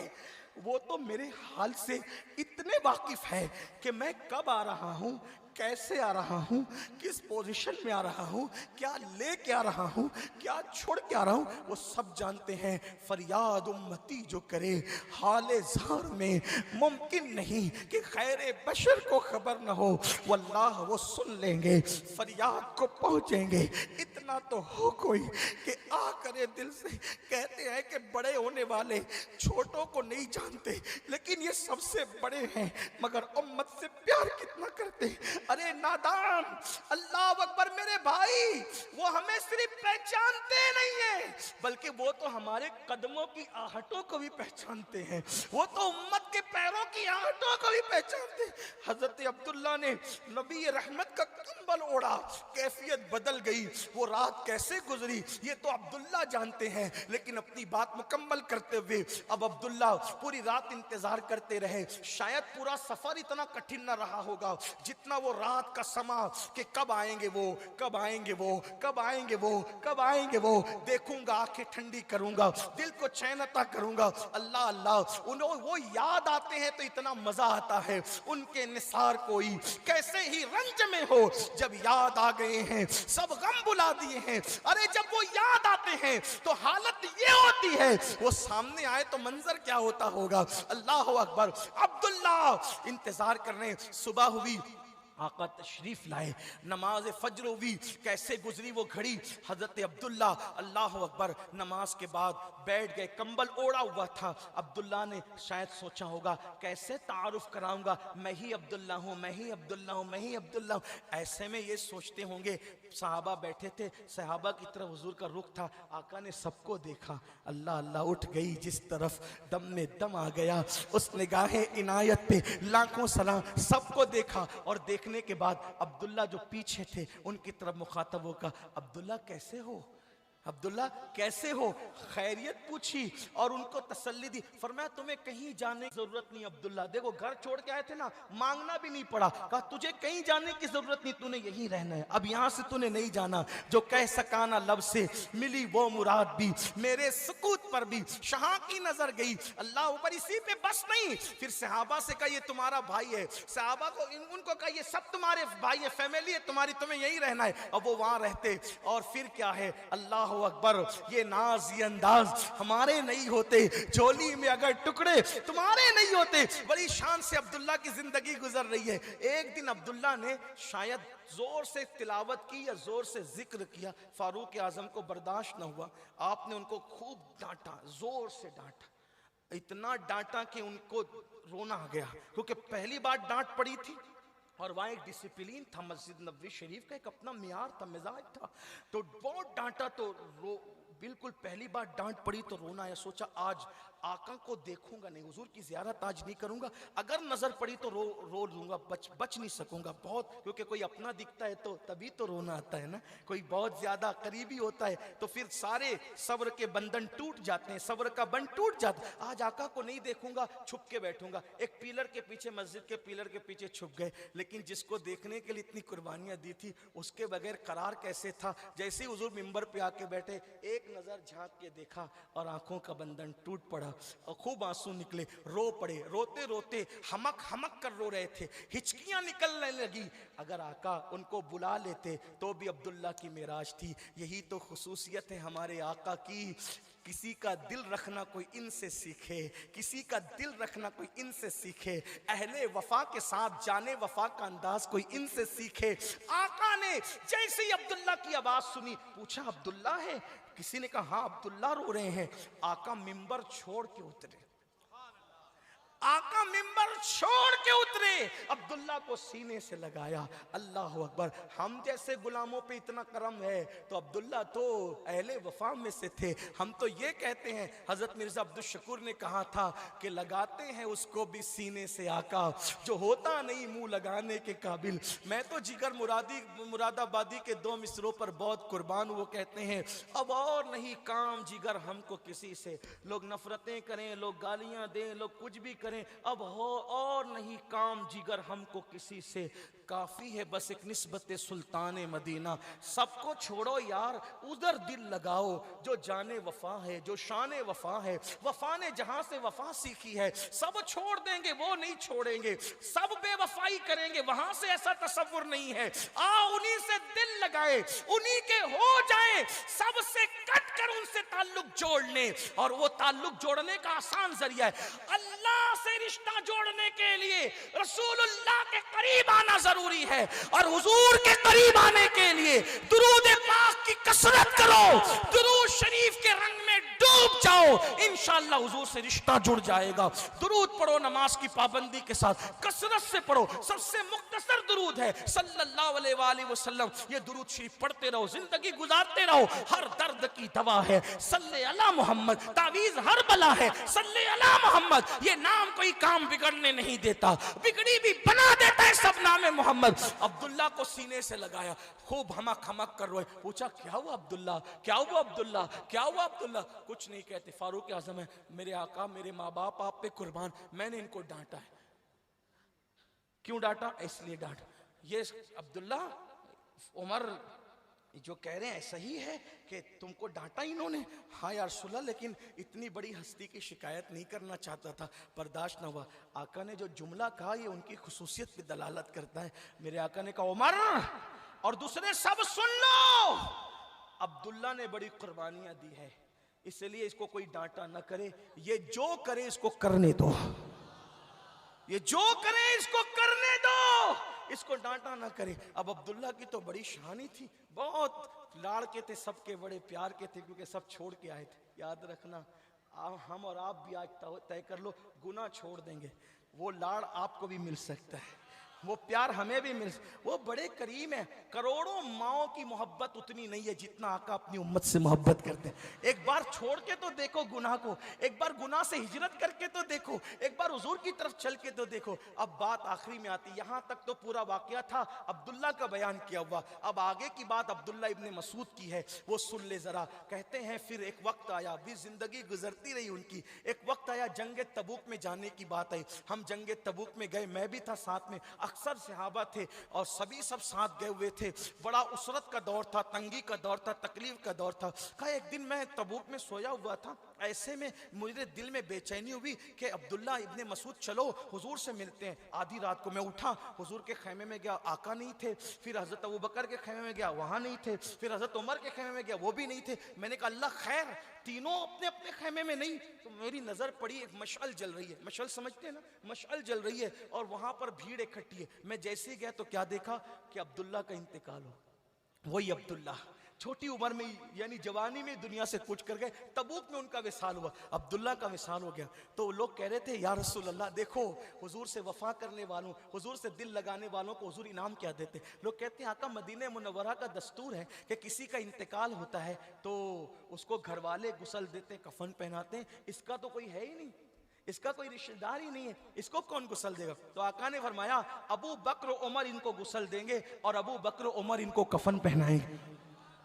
S1: वो तो मेरे हाल से इतने वाकिफ है कि मैं कब आ रहा हूँ, कैसे आ रहा हूँ, किस पोजीशन में आ रहा हूँ, क्या लेके आ रहा हूँ, क्या छोड़ के आ रहा हूँ, वो सब जानते हैं। फरियाद उम्मती जो करे हाले ज़ार में, मुमकिन नहीं कि खैरे बशर को खबर न हो, वल्लाह वो सुन लेंगे, फरियाद को पहुँचेंगे। इतना तो हो कोई कि आ करे दिल से। कहते हैं कि बड़े होने वाले छोटों को नहीं जानते, लेकिन ये सबसे बड़े हैं, मगर उम्मत से प्यार कितना करते हैं। अरे नादान, अल्लाह अकबर मेरे भाई, वो हमें सिर्फ पहचानते नहीं है, बल्कि वो तो हमारे कदमों की आहटों को भी पहचानते हैं, वो तो उम्मत के पैरों की आहटों को भी पहचानते हैं। हजरत अब्दुल्ला ने नबी रहमत का कंबल ओढ़ा, कैफियत बदल गई। वो रात कैसे गुजरी ये तो अब्दुल्ला जानते हैं, लेकिन अपनी बात मुकम्मल करते हुए अब अब्दुल्ला पूरी रात इंतजार करते रहे। शायद पूरा सफर इतना कठिन न रहा होगा जितना वो रात का समा कि कब आएंगे वो, कब आएंगे वो, कब आएंगे वो, कब आएंगे वो। देखूंगा, आंखें ठंडी करूंगा, दिल को चैन अता करूंगा। अल्लाह अल्लाह, उन्हों वो याद आते हैं तो इतना मजा आता है। उनके निसार कोई कैसे ही रंज में हो, जब याद आ गए हैं सब गम बुला दिए हैं। अरे जब वो याद आते हैं तो हालत ये होती है, वो सामने आए तो मंजर क्या होता होगा। अल्लाह अकबर। अब्दुल्ला इंतजार कर रहे हैं। सुबह हुई, आका तशरीफ लाए, नमाज फज्र हुई। कैसे गुजरी वो घड़ी, हजरत अब्दुल्ला अल्लाह अकबर नमाज के बाद बैठ गए, कंबल ओढ़ा हुआ था। अब्दुल्ला ने शायद सोचा होगा कैसे तारुफ कराऊंगा, मैं ही अब्दुल्ला हूँ, मैं ही अब्दुल्ला हूँ, मैं ही अब्दुल्ला हूँ। ऐसे में ये सोचते होंगे, सहाबा बैठे थे, सहाबा की तरफ हुजूर का रुख था। आका ने सबको देखा, अल्लाह अल्लाह उठ गई जिस तरफ, दम में दम आ गया। उस निगाहे इनायत पे लाखों सलाम, सबको देखा। और देखने के बाद अब्दुल्ला जो पीछे थे उनकी तरफ मुखातब होकर, अब्दुल्ला कैसे हो, अब्दुल्ला कैसे हो, खैरियत पूछी और उनको तसल्ली दी। फरमाया तुम्हें कहीं जाने की जरूरत नहीं अब्दुल्ला, देखो घर छोड़ के आए थे ना, मांगना भी नहीं पड़ा, कहा तुझे कहीं जाने की जरूरत नहीं, तूने यहीं रहना है, अब यहां से तूने नहीं जाना। जो कह सका ना लब से मिली वो मुराद भी, मेरे सुकूत पर भी शाह की नजर गई। अल्लाह ऊपर, इसी पे बस नहीं, फिर सहाबा से कहा ये तुम्हारा भाई है, सहाबा को उनको कहा ये सब तुम्हारे भाई है, फैमिली है तुम्हारी, तुम्हें यहीं रहना है। अब वो वहां रहते। और फिर क्या है, अल्लाह अकबर, ये नाज ये अंदाज हमारे नहीं होते, झोली में अगर टुकड़े तुम्हारे नहीं होते। बड़ी शान से अब्दुल्ला की जिंदगी गुजर रही है। एक दिन अब्दुल्ला ने शायद जोर से तिलावत की या जोर से जिक्र किया, फारूक आजम को बर्दाश्त न हुआ, आपने उनको खूब डांटा, जोर से डांटा, इतना डांटा कि उनको रोना आ गया, क्योंकि पहली बार डांट पड़ी थी और वहाँ एक डिसिप्लिन था, मस्जिद नबवी शरीफ का एक अपना मियार था, मिजाज था। तो बहुत डांटा तो बिल्कुल पहली बार डांट पड़ी तो रोना आया। सोचा आज आका को देखूंगा नहीं, हुजूर की ज़ियारत आज नहीं करूंगा, अगर नजर पड़ी तो रो लूंगा, बच नहीं सकूंगा बहुत, क्योंकि कोई अपना दिखता है तो तभी तो रोना आता है ना, कोई बहुत ज्यादा करीबी होता है तो फिर सारे सब्र के बंधन टूट जाते हैं, सब्र का बंध टूट जाता है। आज आका को नहीं देखूंगा, छुप के बैठूंगा। एक पिलर के पीछे, मस्जिद के पिलर के पीछे छुप गए, लेकिन जिसको देखने के लिए इतनी कुर्बानियां दी थी उसके बगैर करार कैसे था। जैसे ही हुजूर मिंबर पे आके बैठे, एक नजर झांक के देखा और आंखों का बंधन टूट पड़ा और खूब आंसू निकले, रो पड़े। रोते रोते हमक हमक कर रो रहे थे, हिचकियां निकलने लगी। अगर आका उनको बुला लेते तो भी अब्दुल्ला की मेराज थी। यही तो खुसूसियत है हमारे आका की, किसी का दिल रखना कोई इनसे सीखे, किसी का दिल रखना कोई इनसे सीखे, अहले वफा के साथ जाने वफा का अंदाज कोई इनसे सीखे। आका ने जैसे ही अब्दुल्ला की आवाज सुनी, पूछा अब्दुल्ला है? किसी ने कहा हाँ अब्दुल्ला रो रहे हैं। आका मिंबर छोड़ के उतरे, आका मिंबर छोड़ के उतरे, अब्दुल्ला को सीने से लगाया। अल्लाह अकबर। हम जैसे गुलामों पे इतना करम है तो अब्दुल्ला तो अहले वफा में से थे। हम तो ये कहते हैं, हजरत मिर्जा अब्दुल शकूर ने कहा था कि लगाते हैं उसको भी सीने से आका जो होता नहीं मुंह लगाने के काबिल। मैं तो जिगर मुरादाबादी के दो मिसरों पर बहुत कुर्बान। वो कहते हैं अब और नहीं काम जिगर हमको किसी से, लोग नफरतें करें, लोग गालियां दें, लोग कुछ भी करें, अब हो और नहीं काम जिगर हमको किसी से, काफी है बस एक निस्बत सुल्तान मदीना। सबको छोड़ो यार, उधर दिल लगाओ जो जाने वफा है, जो शान वफा है। वफा ने जहां से वफा सीखी है, सब छोड़ देंगे वो नहीं छोड़ेंगे, सब बेवफाई करेंगे वहां से ऐसा तसव्वुर नहीं है। आओ उन्हीं से दिल लगाए, उन्हीं के हो जाए, सबसे कट कर उनसे ताल्लुक जोड़ ले। और वो ताल्लुक जोड़ने का आसान जरिया है, अल्लाह से रिश्ता जोड़ने के लिए रसूलुल्लाह के करीब आना जरूरी है। और हुजूर के करीब आने के लिए दुरूद पाक की कसरत करो, दुरूद शरीफ के रंग में डूब जाओ, इंशाअल्लाह हुजूर से रिश्ता जुड़ जाएगा। दुरूद पढ़ो नमाज की पाबंदी के साथ, कसरत से पढ़ो। सबसे मुख्तसर दुरूद है सल्लल्लाहु अलैहि वसल्लम। ये दुरूद शरीफ पढ़ते रहो, जिंदगी गुजारते रहो। हर दर्द की दवा है सल्ले अला मोहम्मद, तावीज हर बला है सल्ले अला मोहम्मद। ये नाम कोई काम बिगड़ने नहीं देता, बिगड़ी भी बना देता है सब नाम मोहम्मद। अब्दुल्ला को सीने से लगाया, खूब हमक हमक कर रोए। पूछा क्या हुआ अब्दुल्ला, क्या हुआ अब्दुल्ला, क्या हुआ अब्दुल्ला? कुछ नहीं कहते, फारूक आजम है मेरे आका, मेरे माँ बाप आप पे कुर्बान, मैंने इनको डांटा है। क्यों डांटा? इसलिए डांटा। ये अब्दुल्ला उमर जो कह रहे हैं सही है कि तुमको डांटा इन्होंने? हाँ यार सुला, लेकिन इतनी बड़ी हस्ती की शिकायत नहीं करना चाहता था, बर्दाश्त न हुआ। आका ने जो जुमला कहा ये उनकी खुसूसियत पे दलालत करता है। मेरे आका ने कहा उमर और दूसरे सब सुन लो, अब्दुल्ला ने बड़ी कुर्बानियां दी है, इसलिए इसको कोई डांटा न करे, ये जो करे इसको करने दो, ये जो करे इसको करने दो। इसको डांटा ना करे। अब अब्दुल्ला की तो बड़ी शानी थी, बहुत लाड़ के थे, सबके बड़े प्यार के थे, क्योंकि सब छोड़ के आए थे। याद रखना, हम और आप भी आज तय कर लो, गुनाह छोड़ देंगे, वो लाड़ आपको भी मिल सकता है, वो प्यार हमें भी मिल, वो बड़े करीम है। करोड़ों माओं की मोहब्बत उतनी नहीं है जितना आका अपनी उम्मत से मोहब्बत करते हैं। एक बार छोड़ के तो देखो गुनाह को, एक बार गुनाह से हिजरत करके तो देखो, एक बार हुजूर की तरफ चल के तो देखो। अब बात आखिरी में आती, यहां तक तो पूरा वाकया था, अब्दुल्ला का बयान किया हुआ। अब आगे की बात अब्दुल्ला इब्ने मसूद की है, वो सुन ले जरा। कहते हैं फिर एक वक्त आया, भी जिंदगी गुजरती रही उनकी, एक वक्त आया जंग तबूक में जाने की बात आई। हम जंग तबूक में गए, मैं भी था साथ में, अक्सर सहाबा थे और सभी सब साथ गए हुए थे। बड़ा उसरत का दौर था, तंगी का दौर था, तकलीफ का दौर था। कहा एक दिन मैं तबूक में सोया हुआ था, ऐसे में मुझे दिल में बेचैनी हुई कि अब्दुल्ला इब्ने मसूद चलो हुजूर से मिलते हैं। आधी रात को मैं उठा, हुजूर के खैमे में गया, आका नहीं थे। फिर हजरत अबू बकर के खैमे में गया, वहां नहीं थे। फिर हजरत उमर के खैमे में गया, वो भी नहीं थे। मैंने कहा अल्लाह खैर, तीनों अपने अपने खैमे में नहीं। तो मेरी नजर पड़ी, एक मशअल जल रही है, मशअल समझते हैं ना, मशअल जल रही है और वहां पर भीड़ इकट्ठी है। मैं जैसे ही गया तो क्या देखा कि अब्दुल्ला का इंतकाल हो। वही अब्दुल्ला छोटी उम्र में यानी जवानी में दुनिया से कूच कर गए, तबूक में उनका विसाल हुआ, अब्दुल्ला का विसाल हो गया। तो लोग कह रहे थे या रसूल अल्लाह, देखो हुजूर से वफा करने वालों, हुजूर से दिल लगाने वालों को हुजूर इनाम क्या देते। लोग कहते हैं आका मदीने मुनव्वरा का दस्तूर है कि किसी का इंतकाल होता है तो उसको घर वाले गुस्ल देते, कफन पहनाते हैं। इसका तो कोई है ही नहीं, इसका कोई रिश्तेदार ही नहीं है, इसको कौन गुस्ल देगा। तो आका ने फरमाया अबू बकर उमर इनको गुस्ल देंगे और अबू बकर उमर इनको कफन पहनाएंगे।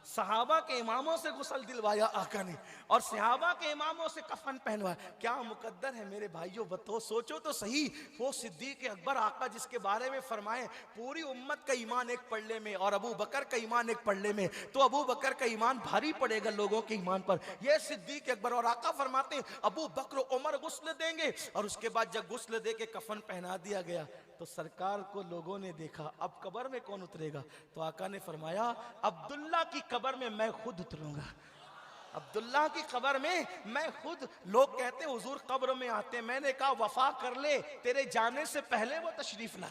S1: सहाबा के इमामों से गुस्ल दिलवाया आका ने और सहाबा के इमामों से कफन पहनवाया। क्या मुकद्दर है मेरे भाइयों, बताओ, सोचो तो सही। वो सिद्दीक अकबर आका जिसके बारे में फरमाए पूरी उम्मत का ईमान एक पल्ले में और अबू बकर का ईमान एक पल्ले में, तो अबू बकर का ईमान भारी पड़ेगा लोगों के ईमान पर। यह सिद्दीक अकबर, और आका फरमाते हैं अबू बकर उमर गुस्ल देंगे। और उसके बाद जब गुस्ल दे के कफन पहना दिया गया तो सरकार को लोगों ने देखा, अब कब्र में कौन उतरेगा। तो आका ने फरमाया अब्दुल्ला की कब्र में मैं खुद उतरूंगा, अब्दुल्ला की कब्र में मैं खुद। लोग कहते हैं हुजूर कब्र में आते हैं, मैंने कहा वफा कर ले, तेरे जाने से पहले वो तशरीफ ला,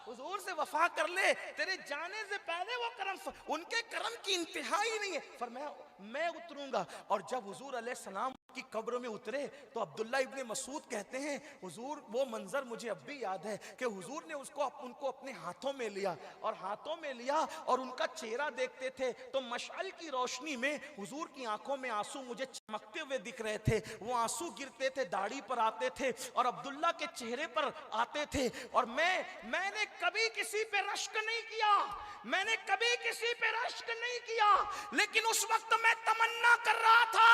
S1: हुजूर से वफा कर ले, तेरे जाने से पहले वो करम, उनके करम की इंतहा ही नहीं है। फरमाया मैं उतरूंगा। और जब हुजूर अलैहिस्सलाम की कब्र में उतरे तो अब्दुल्ला इब्ने मसूद कहते हैं हुजूर, वो मंजर मुझे अब भी याद है कि हुजूर ने उनको अपने हाथों में लिया और हाथों में लिया और उनका चेहरा देखते थे तो मशाल की रोशनी में हुजूर की आंखों में आंसू मुझे चमकते हुए दिख रहे थे। वो आंसू गिरते थे, दाढ़ी पर आते थे और अब्दुल्ला के चेहरे पर आते थे। और मैंने कभी किसी पे रश्क नहीं किया, मैंने कभी किसी पे रश्क नहीं किया, लेकिन उस वक्त मैं तमन्ना कर रहा था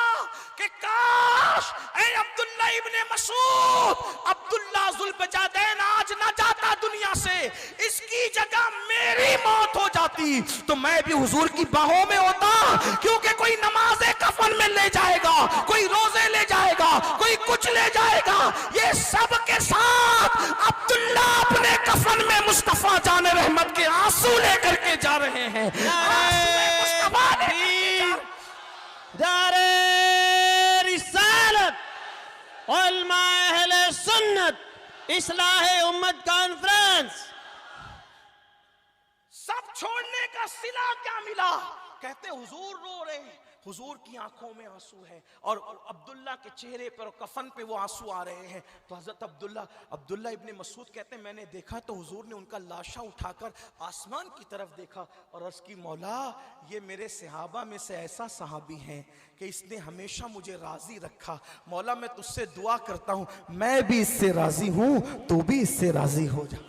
S1: कि काश ऐ अब्दुल्ला इब्ने मसूद, अब्दुल्ला जुल्बजादैन आज ना जाता दुनिया से, इसकी जगह मेरी मौत हो जाती तो मैं भी हुजूर की बाहों में होता। क्योंकि कोई नमाज़े कफन में ले जाएगा, कोई रोजे ले जाएगा, कोई कुछ ले जाएगा, ये सब के साथ अब्दुल्ला अपने कफन में मुस्तफा जाने रहमत के आंसू लेकर के जा रहे हैं।
S3: रिसालत उलमा अहले सुन्नत इस्लाह उम्मत कॉन्फ्रेंस।
S1: सब छोड़ने का सिला क्या मिला। कहते हुजूर रो रहे हैं, हुजूर की आंखों में आंसू है और अब्दुल्ला के चेहरे पर कफन पे वो आंसू आ रहे हैं। तो हजरत अब्दुल्ला इब्ने मसूद कहते हैं मैंने देखा तो हुजूर ने उनका लाशा उठाकर आसमान की तरफ देखा और अर्ज़ की मौला, ये मेरे सहाबा में से ऐसा सहाबी है कि इसने हमेशा मुझे राजी रखा। मौला मैं तुझसे दुआ करता हूँ, मैं भी इससे राजी हूँ, तू भी इससे राजी हो जा।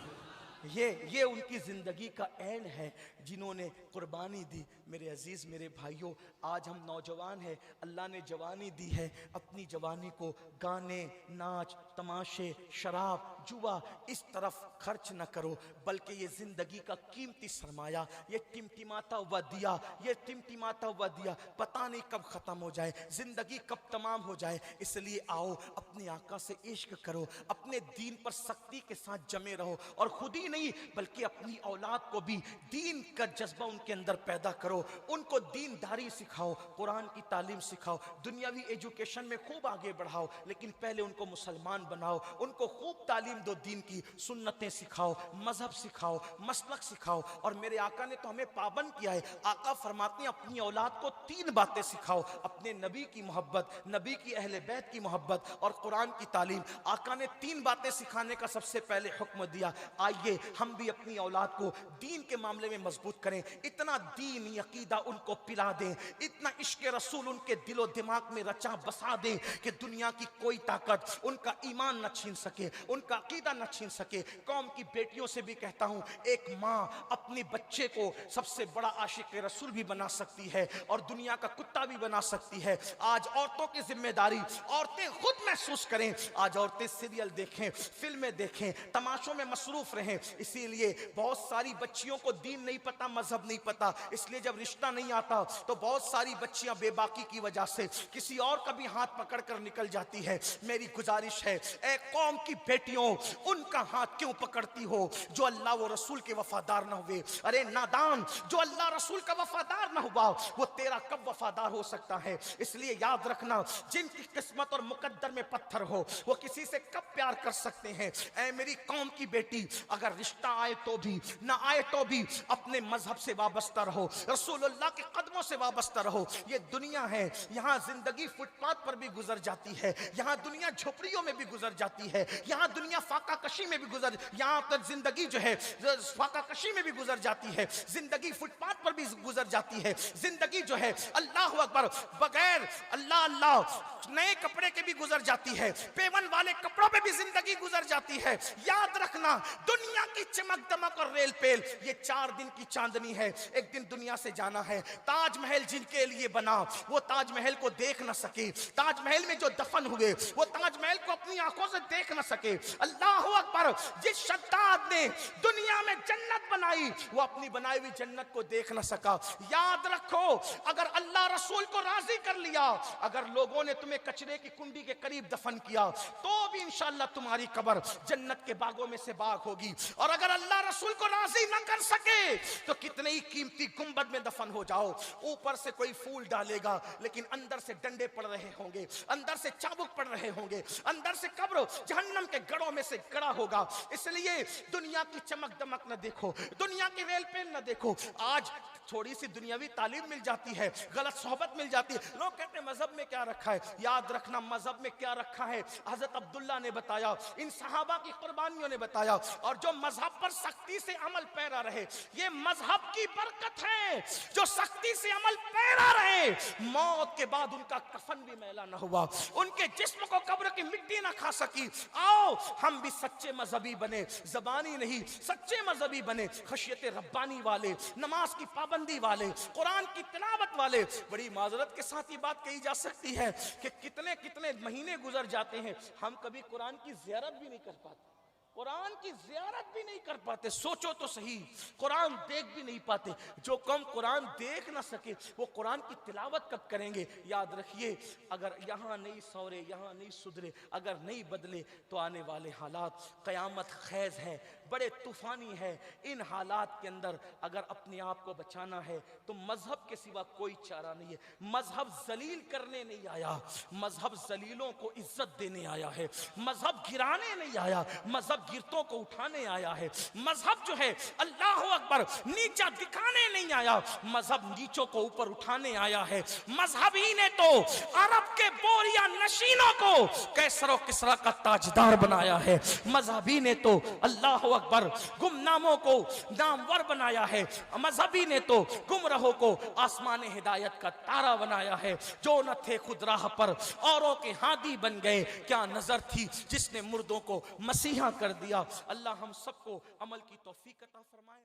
S1: ये उनकी जिंदगी का ऐन है जिन्होंने कुर्बानी दी। मेरे अजीज, मेरे भाइयों, आज हम नौजवान हैं, अल्लाह ने जवानी दी है, अपनी जवानी को गाने, नाच, तमाशे, शराब, जुआ इस तरफ खर्च न करो, बल्कि ये जिंदगी का कीमती सरमाया, ये टिमटिमाता हुआ दिया, ये टिमटिमाता हुआ दिया पता नहीं कब खत्म हो जाए, जिंदगी कब तमाम हो जाए। इसलिए आओ अपने आका से इश्क करो, अपने दीन पर सख्ती के साथ जमे रहो और खुद ही नहीं बल्कि अपनी औलाद को भी दीन का जज्बा उनके अंदर पैदा करो, उनको दीनदारी सिखाओ, कुरान की तालीम सिखाओ, दुनियावी एजुकेशन में खूब आगे बढ़ाओ, लेकिन पहले उनको मुसलमान बनाओ, उनको खूब तालीम दो दीन की, सुन्नतें सिखाओ, मजहब सिखाओ, मसलक सिखाओ। और मेरे आका ने तो हमें पाबंद किया है। आका फरमाते हैं अपनी औलाद को 3 बातें सिखाओ, अपने नबी की मोहब्बत, नबी की अहले बैत की मोहब्बत और कुरान की तालीम। आका ने 3 बातें सिखाने का सबसे पहले हुक्म दिया। आइए हम भी अपनी औलाद को दीन के मामले में मजबूत करें, इतना दीन अकीदा उनको पिला दें, इतना इश्क रसूल उनके दिलो दिमाग में रचा बसा दें कि दुनिया की कोई ताकत उनका ईमान न छीन सके, उनका अकीदा न छीन सके। कौम की बेटियों से भी कहता हूं, एक माँ अपने बच्चे को सबसे बड़ा आशिक रसूल भी बना सकती है और दुनिया का कुत्ता भी बना सकती है। आज औरतों की जिम्मेदारी, औरतें खुद महसूस करें। आज औरतें सीरियल देखें, फिल्में देखें, तमाशों में मसरूफ रहें। इसीलिए बहुत सारी बच्चियों को दीन नहीं पता, मजहब नहीं पता, इसलिए जब रिश्ता नहीं आता तो बहुत सारी बच्चियां बेबाकी की वजह से किसी और का भी हाथ पकड़कर निकल जाती है। मेरी गुजारिश है, ए कौम की बेटियों, उनका हाथ क्यों पकड़ती हो जो अल्लाह व रसूल के वफादार ना हुए? अरे नादान, जो अल्लाह रसूल का वफादार ना हुआ वो तेरा कब वफादार हो सकता है? इसलिए याद रखना, जिनकी किस्मत और मुकद्दर में पत्थर हो वो किसी से कब प्यार कर सकते हैं? ए मेरी कौम की बेटी, अगर रिश्ता आए तो भी, ना आए तो भी अपने मजहब से वाबस्ता रहो, रसूलुल्लाह के कदमों से वाबस्ता रहो। ये दुनिया है, यहाँ जिंदगी फुटपाथ पर भी गुजर जाती है, यहाँ दुनिया झोपड़ियों में भी गुजर जाती है, यहाँ दुनिया फाका कशी में भी गुजर, यहाँ पर जिंदगी जो है फाका कशी में भी गुजर जाती है, जिंदगी फुटपाथ पर भी गुजर जाती है। जिंदगी जो है अल्लाह अकबर बगैर अल्लाह अल्लाह नए कपड़े के भी गुजर जाती है, पेवन वाले कपड़ों पे भी जिंदगी गुजर जाती है। याद रखना, दुनिया की चमक दमक और रेल पेल ये 4 दिन की चांदनी है, एक दिन दुनिया से जाना है। ताजमहल जिनके लिए बना वो ताजमहल को देख ना सके, ताजमहल में जो दफन हुए वो ताजमहल को अपनी आंखों से देख ना सके। अल्लाह अकबर, जिस शद्दाद ने दुनिया में जन्नत बनाई वो अपनी बनाई हुई जन्नत को देख ना सका। याद रखो, अगर अल्लाह रसूल को राजी कर लिया, अगर लोगों ने तुम्हें कचरे की कुंडी के करीब दफन किया तो भी इंशाअल्लाह तुम्हारी कब्र जन्नत के बागों में से बाग होगी। और अगर अल्लाह रसूल को राजी न कर सके तो कितने ही कीमती गुंबद में दफन हो जाओ, ऊपर से कोई फूल डालेगा लेकिन अंदर से डंडे पड़ रहे होंगे, अंदर से चाबुक पड़ रहे होंगे, अंदर से कब्र जहन्नम के गड़ों में से गड़ा होगा। इसलिए दुनिया की चमक दमक न देखो, दुनिया की रेल पेल न देखो। आज थोड़ी सी दुनियावी तालीम मिल जाती है, गलत सोहबत मिल जाती है, लोग कहते हैं मजहब में क्या रखा है। याद रखना, मजहब में क्या रखा है हजरत अब्दुल्ला ने बताया, इन सहाबा की कुर्बानियों ने बताया। और जो मजहब पर सख्ती से अमल पैरा रहे, ये मजहब की बरकत है। जो सख्ती से अमल पैरा रहे, मौत के बाद उनका कफन भी मैला ना हुआ, उनके जिस्म को कब्र की मिट्टी ना खा सकी। आओ हम भी सच्चे मजहबी बने, जबानी नहीं, सच्चे मजहबी बने, खशियत रब्बानी वाले, नमाज की पाबंदी वाले, कुरान की तिलावत वाले। बड़ी माजरत के साथ ये बात कही जा सकती है कि कितने कितने महीने गुजर जाते हैं, हम कभी कुरान की ज़ियारत भी नहीं कर पाते, कुरान की ज़ियारत भी नहीं कर पाते। सोचो तो सही, कुरान देख भी नहीं पाते। जो कौम कुरान देख ना सके वो कुरान की तिलावत कब करेंगे? याद रखिए, अगर यहाँ नहीं सौरे, यहाँ नहीं सुधरे, अगर नहीं बदले तो आने वाले हालात क़यामत ख़ैज़ है, बड़े तूफ़ानी है। इन हालात के अंदर अगर अपने आप को बचाना है तो मजहब के सिवा कोई चारा नहीं है। मजहब जलील करने नहीं आया, मजहब जलीलों को इज्जत देने आया है। मजहब गिराने नहीं आया, मजहब गिरतों को उठाने आया है। मजहब जो है अल्लाह अकबर नीचा दिखाने नहीं आया, मजहब नीचों को ऊपर उठाने आया है। मजहबी ने तो अरब के बोरिया नशीनों को कैसर और किसरा का ताजदार बनाया है। मजहबी ने तो अल्लाह अकबर गुमनामों को नामवर बनाया है। मजहबी ने तो गुमराहों को आसमान हिदायत का तारा बनाया है। जो न थे खुद राह पर औरों के हादी बन गए, क्या नजर थी जिसने मुर्दों को मसीहा कर दिया। अल्लाह हम सबको अमल की तौफीक अता फरमाए।